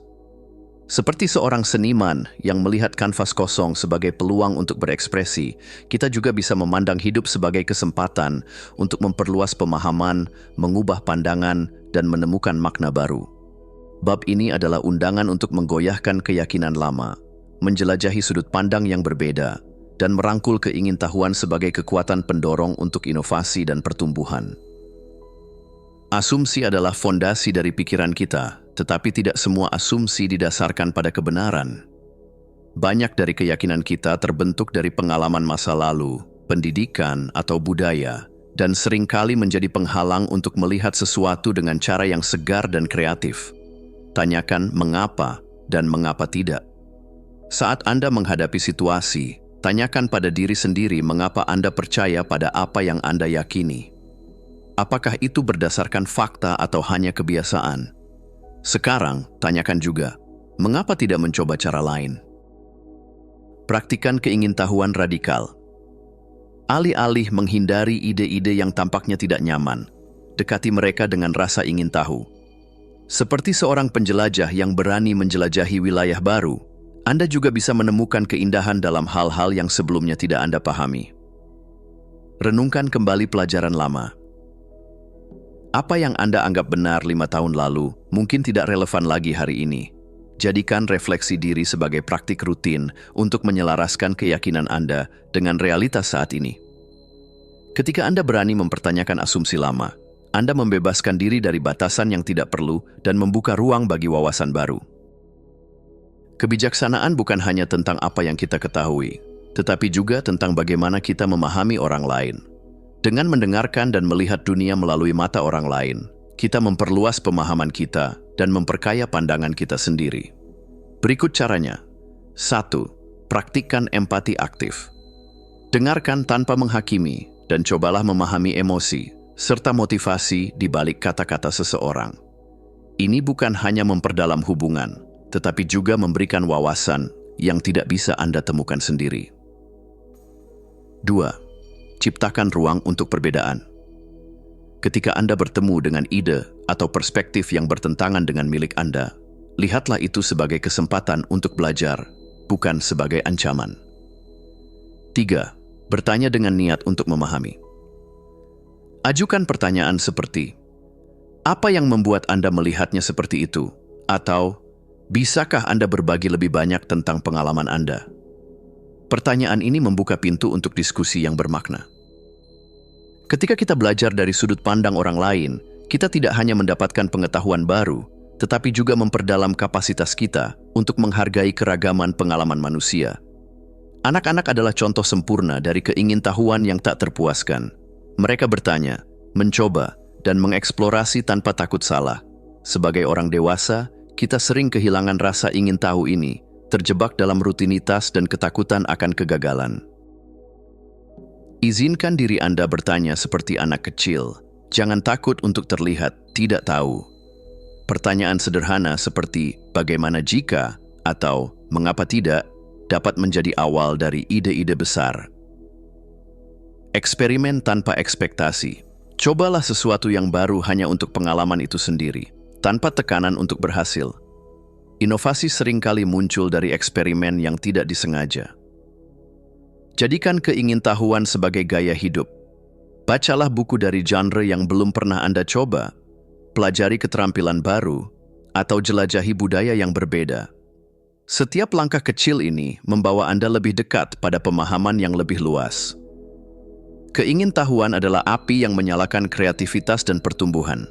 Seperti seorang seniman yang melihat kanvas kosong sebagai peluang untuk berekspresi, kita juga bisa memandang hidup sebagai kesempatan untuk memperluas pemahaman, mengubah pandangan, dan menemukan makna baru. Bab ini adalah undangan untuk menggoyahkan keyakinan lama, menjelajahi sudut pandang yang berbeda, dan merangkul keingintahuan sebagai kekuatan pendorong untuk inovasi dan pertumbuhan. Asumsi adalah fondasi dari pikiran kita, tetapi tidak semua asumsi didasarkan pada kebenaran. Banyak dari keyakinan kita terbentuk dari pengalaman masa lalu, pendidikan, atau budaya, dan seringkali menjadi penghalang untuk melihat sesuatu dengan cara yang segar dan kreatif. Tanyakan mengapa dan mengapa tidak. Saat Anda menghadapi situasi, tanyakan pada diri sendiri mengapa Anda percaya pada apa yang Anda yakini. Apakah itu berdasarkan fakta atau hanya kebiasaan? Sekarang, tanyakan juga, mengapa tidak mencoba cara lain? Praktikan keingintahuan radikal. Alih-alih menghindari ide-ide yang tampaknya tidak nyaman, dekati mereka dengan rasa ingin tahu. Seperti seorang penjelajah yang berani menjelajahi wilayah baru, Anda juga bisa menemukan keindahan dalam hal-hal yang sebelumnya tidak Anda pahami. Renungkan kembali pelajaran lama. Apa yang Anda anggap benar 5 tahun lalu mungkin tidak relevan lagi hari ini. Jadikan refleksi diri sebagai praktik rutin untuk menyelaraskan keyakinan Anda dengan realitas saat ini. Ketika Anda berani mempertanyakan asumsi lama, Anda membebaskan diri dari batasan yang tidak perlu dan membuka ruang bagi wawasan baru. Kebijaksanaan bukan hanya tentang apa yang kita ketahui, tetapi juga tentang bagaimana kita memahami orang lain. Dengan mendengarkan dan melihat dunia melalui mata orang lain, kita memperluas pemahaman kita dan memperkaya pandangan kita sendiri. Berikut caranya. 1. Praktikkan empati aktif. Dengarkan tanpa menghakimi dan cobalah memahami emosi serta motivasi di balik kata-kata seseorang. Ini bukan hanya memperdalam hubungan, tetapi juga memberikan wawasan yang tidak bisa Anda temukan sendiri. 2. Ciptakan ruang untuk perbedaan. Ketika Anda bertemu dengan ide atau perspektif yang bertentangan dengan milik Anda, lihatlah itu sebagai kesempatan untuk belajar, bukan sebagai ancaman. 3. Bertanya dengan niat untuk memahami. Ajukan pertanyaan seperti, apa yang membuat Anda melihatnya seperti itu? Atau, bisakah Anda berbagi lebih banyak tentang pengalaman Anda? Pertanyaan ini membuka pintu untuk diskusi yang bermakna. Ketika kita belajar dari sudut pandang orang lain, kita tidak hanya mendapatkan pengetahuan baru, tetapi juga memperdalam kapasitas kita untuk menghargai keragaman pengalaman manusia. Anak-anak adalah contoh sempurna dari keingintahuan yang tak terpuaskan. Mereka bertanya, mencoba, dan mengeksplorasi tanpa takut salah. Sebagai orang dewasa, kita sering kehilangan rasa ingin tahu ini, terjebak dalam rutinitas dan ketakutan akan kegagalan. Izinkan diri Anda bertanya seperti anak kecil. Jangan takut untuk terlihat tidak tahu. Pertanyaan sederhana seperti bagaimana jika atau mengapa tidak dapat menjadi awal dari ide-ide besar. Eksperimen tanpa ekspektasi. Cobalah sesuatu yang baru hanya untuk pengalaman itu sendiri, tanpa tekanan untuk berhasil. Inovasi seringkali muncul dari eksperimen yang tidak disengaja. Jadikan keingintahuan sebagai gaya hidup. Bacalah buku dari genre yang belum pernah Anda coba, pelajari keterampilan baru, atau jelajahi budaya yang berbeda. Setiap langkah kecil ini membawa Anda lebih dekat pada pemahaman yang lebih luas. Keingintahuan adalah api yang menyalakan kreativitas dan pertumbuhan.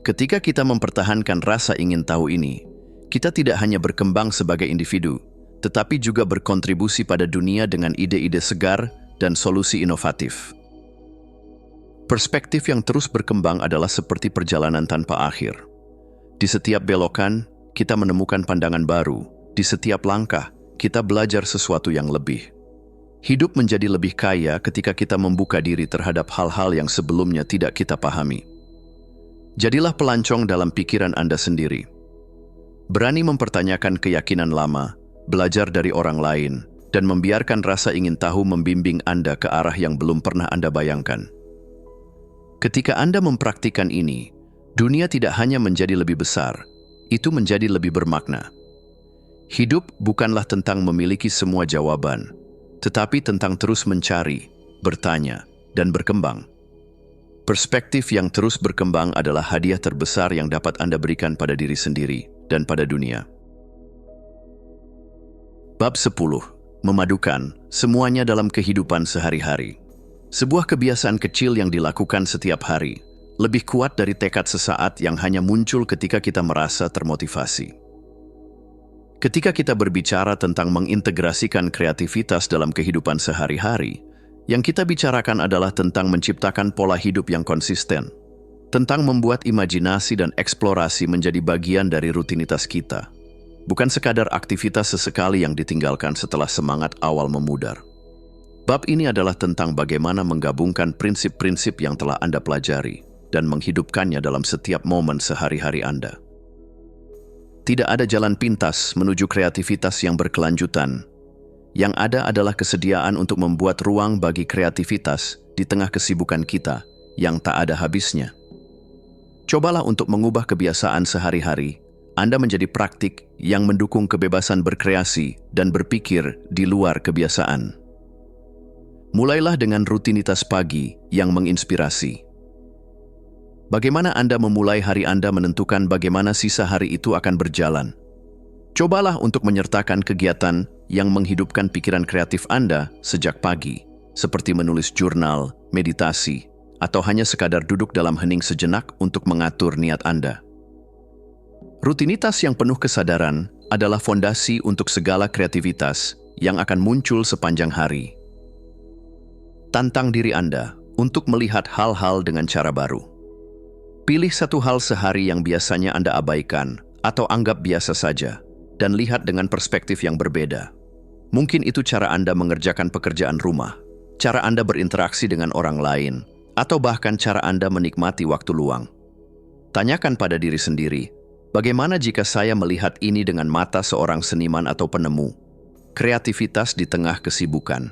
Ketika kita mempertahankan rasa ingin tahu ini, kita tidak hanya berkembang sebagai individu, tetapi juga berkontribusi pada dunia dengan ide-ide segar dan solusi inovatif. Perspektif yang terus berkembang adalah seperti perjalanan tanpa akhir. Di setiap belokan, kita menemukan pandangan baru. Di setiap langkah, kita belajar sesuatu yang lebih. Hidup menjadi lebih kaya ketika kita membuka diri terhadap hal-hal yang sebelumnya tidak kita pahami. Jadilah pelancong dalam pikiran Anda sendiri. Berani mempertanyakan keyakinan lama, belajar dari orang lain, dan membiarkan rasa ingin tahu membimbing Anda ke arah yang belum pernah Anda bayangkan. Ketika Anda mempraktikkan ini, dunia tidak hanya menjadi lebih besar, itu menjadi lebih bermakna. Hidup bukanlah tentang memiliki semua jawaban, tetapi tentang terus mencari, bertanya, dan berkembang. Perspektif yang terus berkembang adalah hadiah terbesar yang dapat Anda berikan pada diri sendiri dan pada dunia. Bab 10. Memadukan semuanya dalam kehidupan sehari-hari. Sebuah kebiasaan kecil yang dilakukan setiap hari, lebih kuat dari tekad sesaat yang hanya muncul ketika kita merasa termotivasi. Ketika kita berbicara tentang mengintegrasikan kreativitas dalam kehidupan sehari-hari, yang kita bicarakan adalah tentang menciptakan pola hidup yang konsisten, tentang membuat imajinasi dan eksplorasi menjadi bagian dari rutinitas kita, bukan sekadar aktivitas sesekali yang ditinggalkan setelah semangat awal memudar. Bab ini adalah tentang bagaimana menggabungkan prinsip-prinsip yang telah Anda pelajari dan menghidupkannya dalam setiap momen sehari-hari Anda. Tidak ada jalan pintas menuju kreativitas yang berkelanjutan. Yang ada adalah kesediaan untuk membuat ruang bagi kreativitas di tengah kesibukan kita yang tak ada habisnya. Cobalah untuk mengubah kebiasaan sehari-hari Anda menjadi praktik yang mendukung kebebasan berkreasi dan berpikir di luar kebiasaan. Mulailah dengan rutinitas pagi yang menginspirasi. Bagaimana Anda memulai hari Anda menentukan bagaimana sisa hari itu akan berjalan. Cobalah untuk menyertakan kegiatan yang menghidupkan pikiran kreatif Anda sejak pagi, seperti menulis jurnal, meditasi, atau hanya sekadar duduk dalam hening sejenak untuk mengatur niat Anda. Rutinitas yang penuh kesadaran adalah fondasi untuk segala kreativitas yang akan muncul sepanjang hari. Tantang diri Anda untuk melihat hal-hal dengan cara baru. Pilih satu hal sehari yang biasanya Anda abaikan atau anggap biasa saja, dan lihat dengan perspektif yang berbeda. Mungkin itu cara Anda mengerjakan pekerjaan rumah, cara Anda berinteraksi dengan orang lain, atau bahkan cara Anda menikmati waktu luang. Tanyakan pada diri sendiri, bagaimana jika saya melihat ini dengan mata seorang seniman atau penemu? Kreativitas di tengah kesibukan.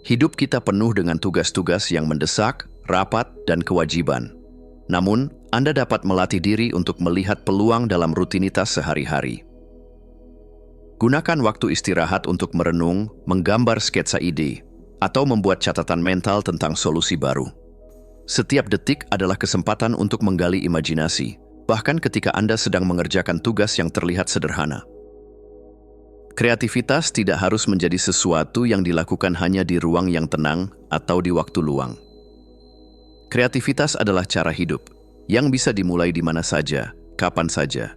Hidup kita penuh dengan tugas-tugas yang mendesak, rapat, dan kewajiban. Namun, Anda dapat melatih diri untuk melihat peluang dalam rutinitas sehari-hari. Gunakan waktu istirahat untuk merenung, menggambar sketsa ide, atau membuat catatan mental tentang solusi baru. Setiap detik adalah kesempatan untuk menggali imajinasi, bahkan ketika Anda sedang mengerjakan tugas yang terlihat sederhana. Kreativitas tidak harus menjadi sesuatu yang dilakukan hanya di ruang yang tenang atau di waktu luang. Kreativitas adalah cara hidup yang bisa dimulai di mana saja, kapan saja.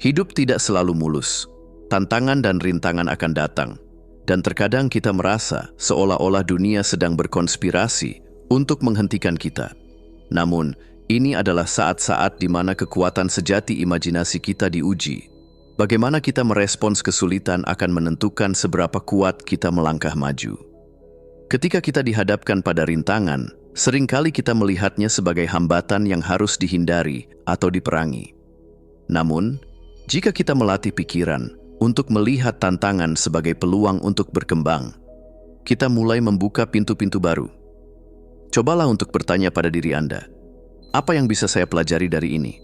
Hidup tidak selalu mulus. Tantangan dan rintangan akan datang, dan terkadang kita merasa seolah-olah dunia sedang berkonspirasi untuk menghentikan kita. Namun, ini adalah saat-saat di mana kekuatan sejati imajinasi kita diuji. Bagaimana kita merespons kesulitan akan menentukan seberapa kuat kita melangkah maju. Ketika kita dihadapkan pada rintangan, seringkali kita melihatnya sebagai hambatan yang harus dihindari atau diperangi. Namun, jika kita melatih pikiran untuk melihat tantangan sebagai peluang untuk berkembang, kita mulai membuka pintu-pintu baru. Cobalah untuk bertanya pada diri Anda, apa yang bisa saya pelajari dari ini?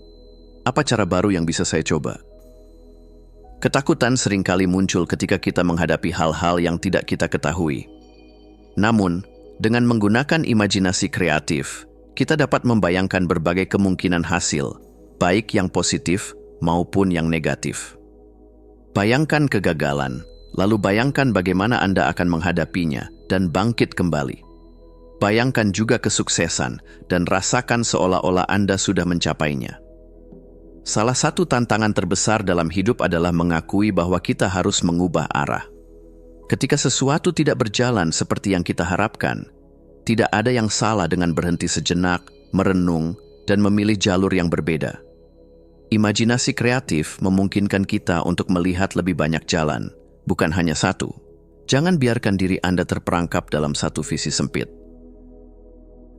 Apa cara baru yang bisa saya coba? Ketakutan seringkali muncul ketika kita menghadapi hal-hal yang tidak kita ketahui. Namun, dengan menggunakan imajinasi kreatif, kita dapat membayangkan berbagai kemungkinan hasil, baik yang positif maupun yang negatif. Bayangkan kegagalan, lalu bayangkan bagaimana Anda akan menghadapinya dan bangkit kembali. Bayangkan juga kesuksesan dan rasakan seolah-olah Anda sudah mencapainya. Salah satu tantangan terbesar dalam hidup adalah mengakui bahwa kita harus mengubah arah. Ketika sesuatu tidak berjalan seperti yang kita harapkan, tidak ada yang salah dengan berhenti sejenak, merenung, dan memilih jalur yang berbeda. Imajinasi kreatif memungkinkan kita untuk melihat lebih banyak jalan, bukan hanya satu. Jangan biarkan diri Anda terperangkap dalam satu visi sempit.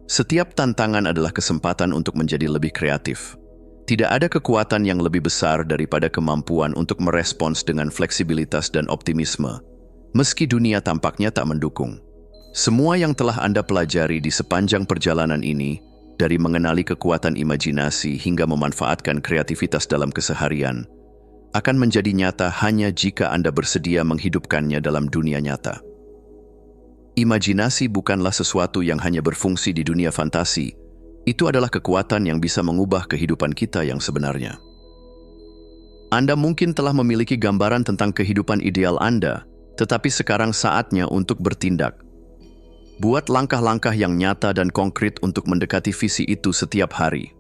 Setiap tantangan adalah kesempatan untuk menjadi lebih kreatif. Tidak ada kekuatan yang lebih besar daripada kemampuan untuk merespons dengan fleksibilitas dan optimisme, meski dunia tampaknya tak mendukung. Semua yang telah Anda pelajari di sepanjang perjalanan ini, dari mengenali kekuatan imajinasi hingga memanfaatkan kreativitas dalam keseharian, akan menjadi nyata hanya jika Anda bersedia menghidupkannya dalam dunia nyata. Imajinasi bukanlah sesuatu yang hanya berfungsi di dunia fantasi. Itu adalah kekuatan yang bisa mengubah kehidupan kita yang sebenarnya. Anda mungkin telah memiliki gambaran tentang kehidupan ideal Anda, tetapi sekarang saatnya untuk bertindak. Buat langkah-langkah yang nyata dan konkret untuk mendekati visi itu setiap hari.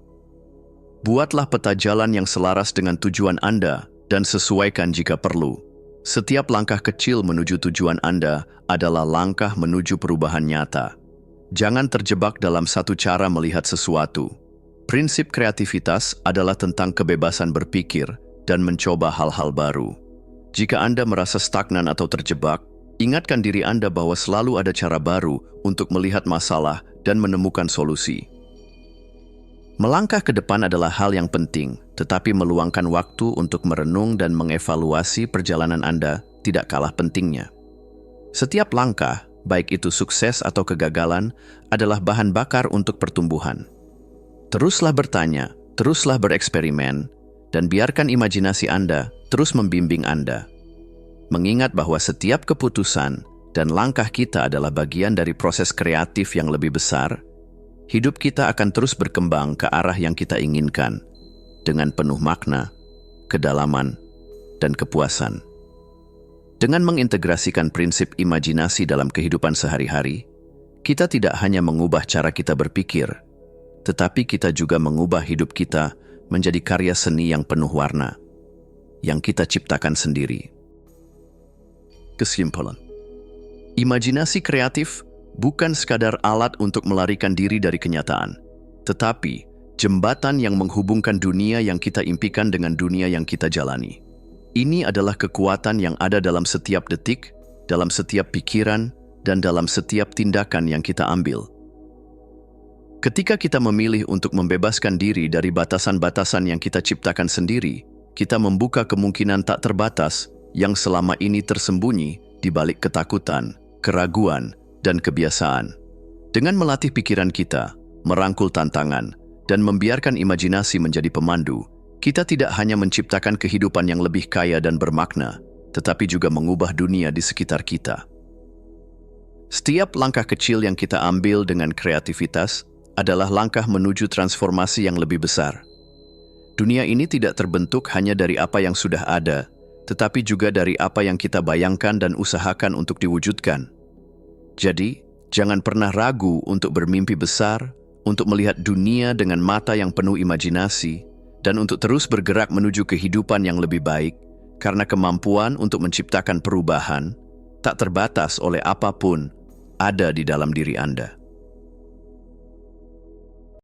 Buatlah peta jalan yang selaras dengan tujuan Anda dan sesuaikan jika perlu. Setiap langkah kecil menuju tujuan Anda adalah langkah menuju perubahan nyata. Jangan terjebak dalam satu cara melihat sesuatu. Prinsip kreativitas adalah tentang kebebasan berpikir dan mencoba hal-hal baru. Jika Anda merasa stagnan atau terjebak, ingatkan diri Anda bahwa selalu ada cara baru untuk melihat masalah dan menemukan solusi. Melangkah ke depan adalah hal yang penting, tetapi meluangkan waktu untuk merenung dan mengevaluasi perjalanan Anda tidak kalah pentingnya. Setiap langkah, baik itu sukses atau kegagalan, adalah bahan bakar untuk pertumbuhan. Teruslah bertanya, teruslah bereksperimen, dan biarkan imajinasi Anda terus membimbing Anda. Mengingat bahwa setiap keputusan dan langkah kita adalah bagian dari proses kreatif yang lebih besar, hidup kita akan terus berkembang ke arah yang kita inginkan, dengan penuh makna, kedalaman, dan kepuasan. Dengan mengintegrasikan prinsip imajinasi dalam kehidupan sehari-hari, kita tidak hanya mengubah cara kita berpikir, tetapi kita juga mengubah hidup kita menjadi karya seni yang penuh warna, yang kita ciptakan sendiri. Kesimpulan. Imajinasi kreatif bukan sekadar alat untuk melarikan diri dari kenyataan, tetapi jembatan yang menghubungkan dunia yang kita impikan dengan dunia yang kita jalani. Ini adalah kekuatan yang ada dalam setiap detik, dalam setiap pikiran, dan dalam setiap tindakan yang kita ambil. Ketika kita memilih untuk membebaskan diri dari batasan-batasan yang kita ciptakan sendiri, kita membuka kemungkinan tak terbatas yang selama ini tersembunyi di balik ketakutan, keraguan, dan kebiasaan. Dengan melatih pikiran kita, merangkul tantangan, dan membiarkan imajinasi menjadi pemandu, kita tidak hanya menciptakan kehidupan yang lebih kaya dan bermakna, tetapi juga mengubah dunia di sekitar kita. Setiap langkah kecil yang kita ambil dengan kreativitas adalah langkah menuju transformasi yang lebih besar. Dunia ini tidak terbentuk hanya dari apa yang sudah ada, tetapi juga dari apa yang kita bayangkan dan usahakan untuk diwujudkan. Jadi, jangan pernah ragu untuk bermimpi besar, untuk melihat dunia dengan mata yang penuh imajinasi, dan untuk terus bergerak menuju kehidupan yang lebih baik, karena kemampuan untuk menciptakan perubahan tak terbatas oleh apapun ada di dalam diri Anda.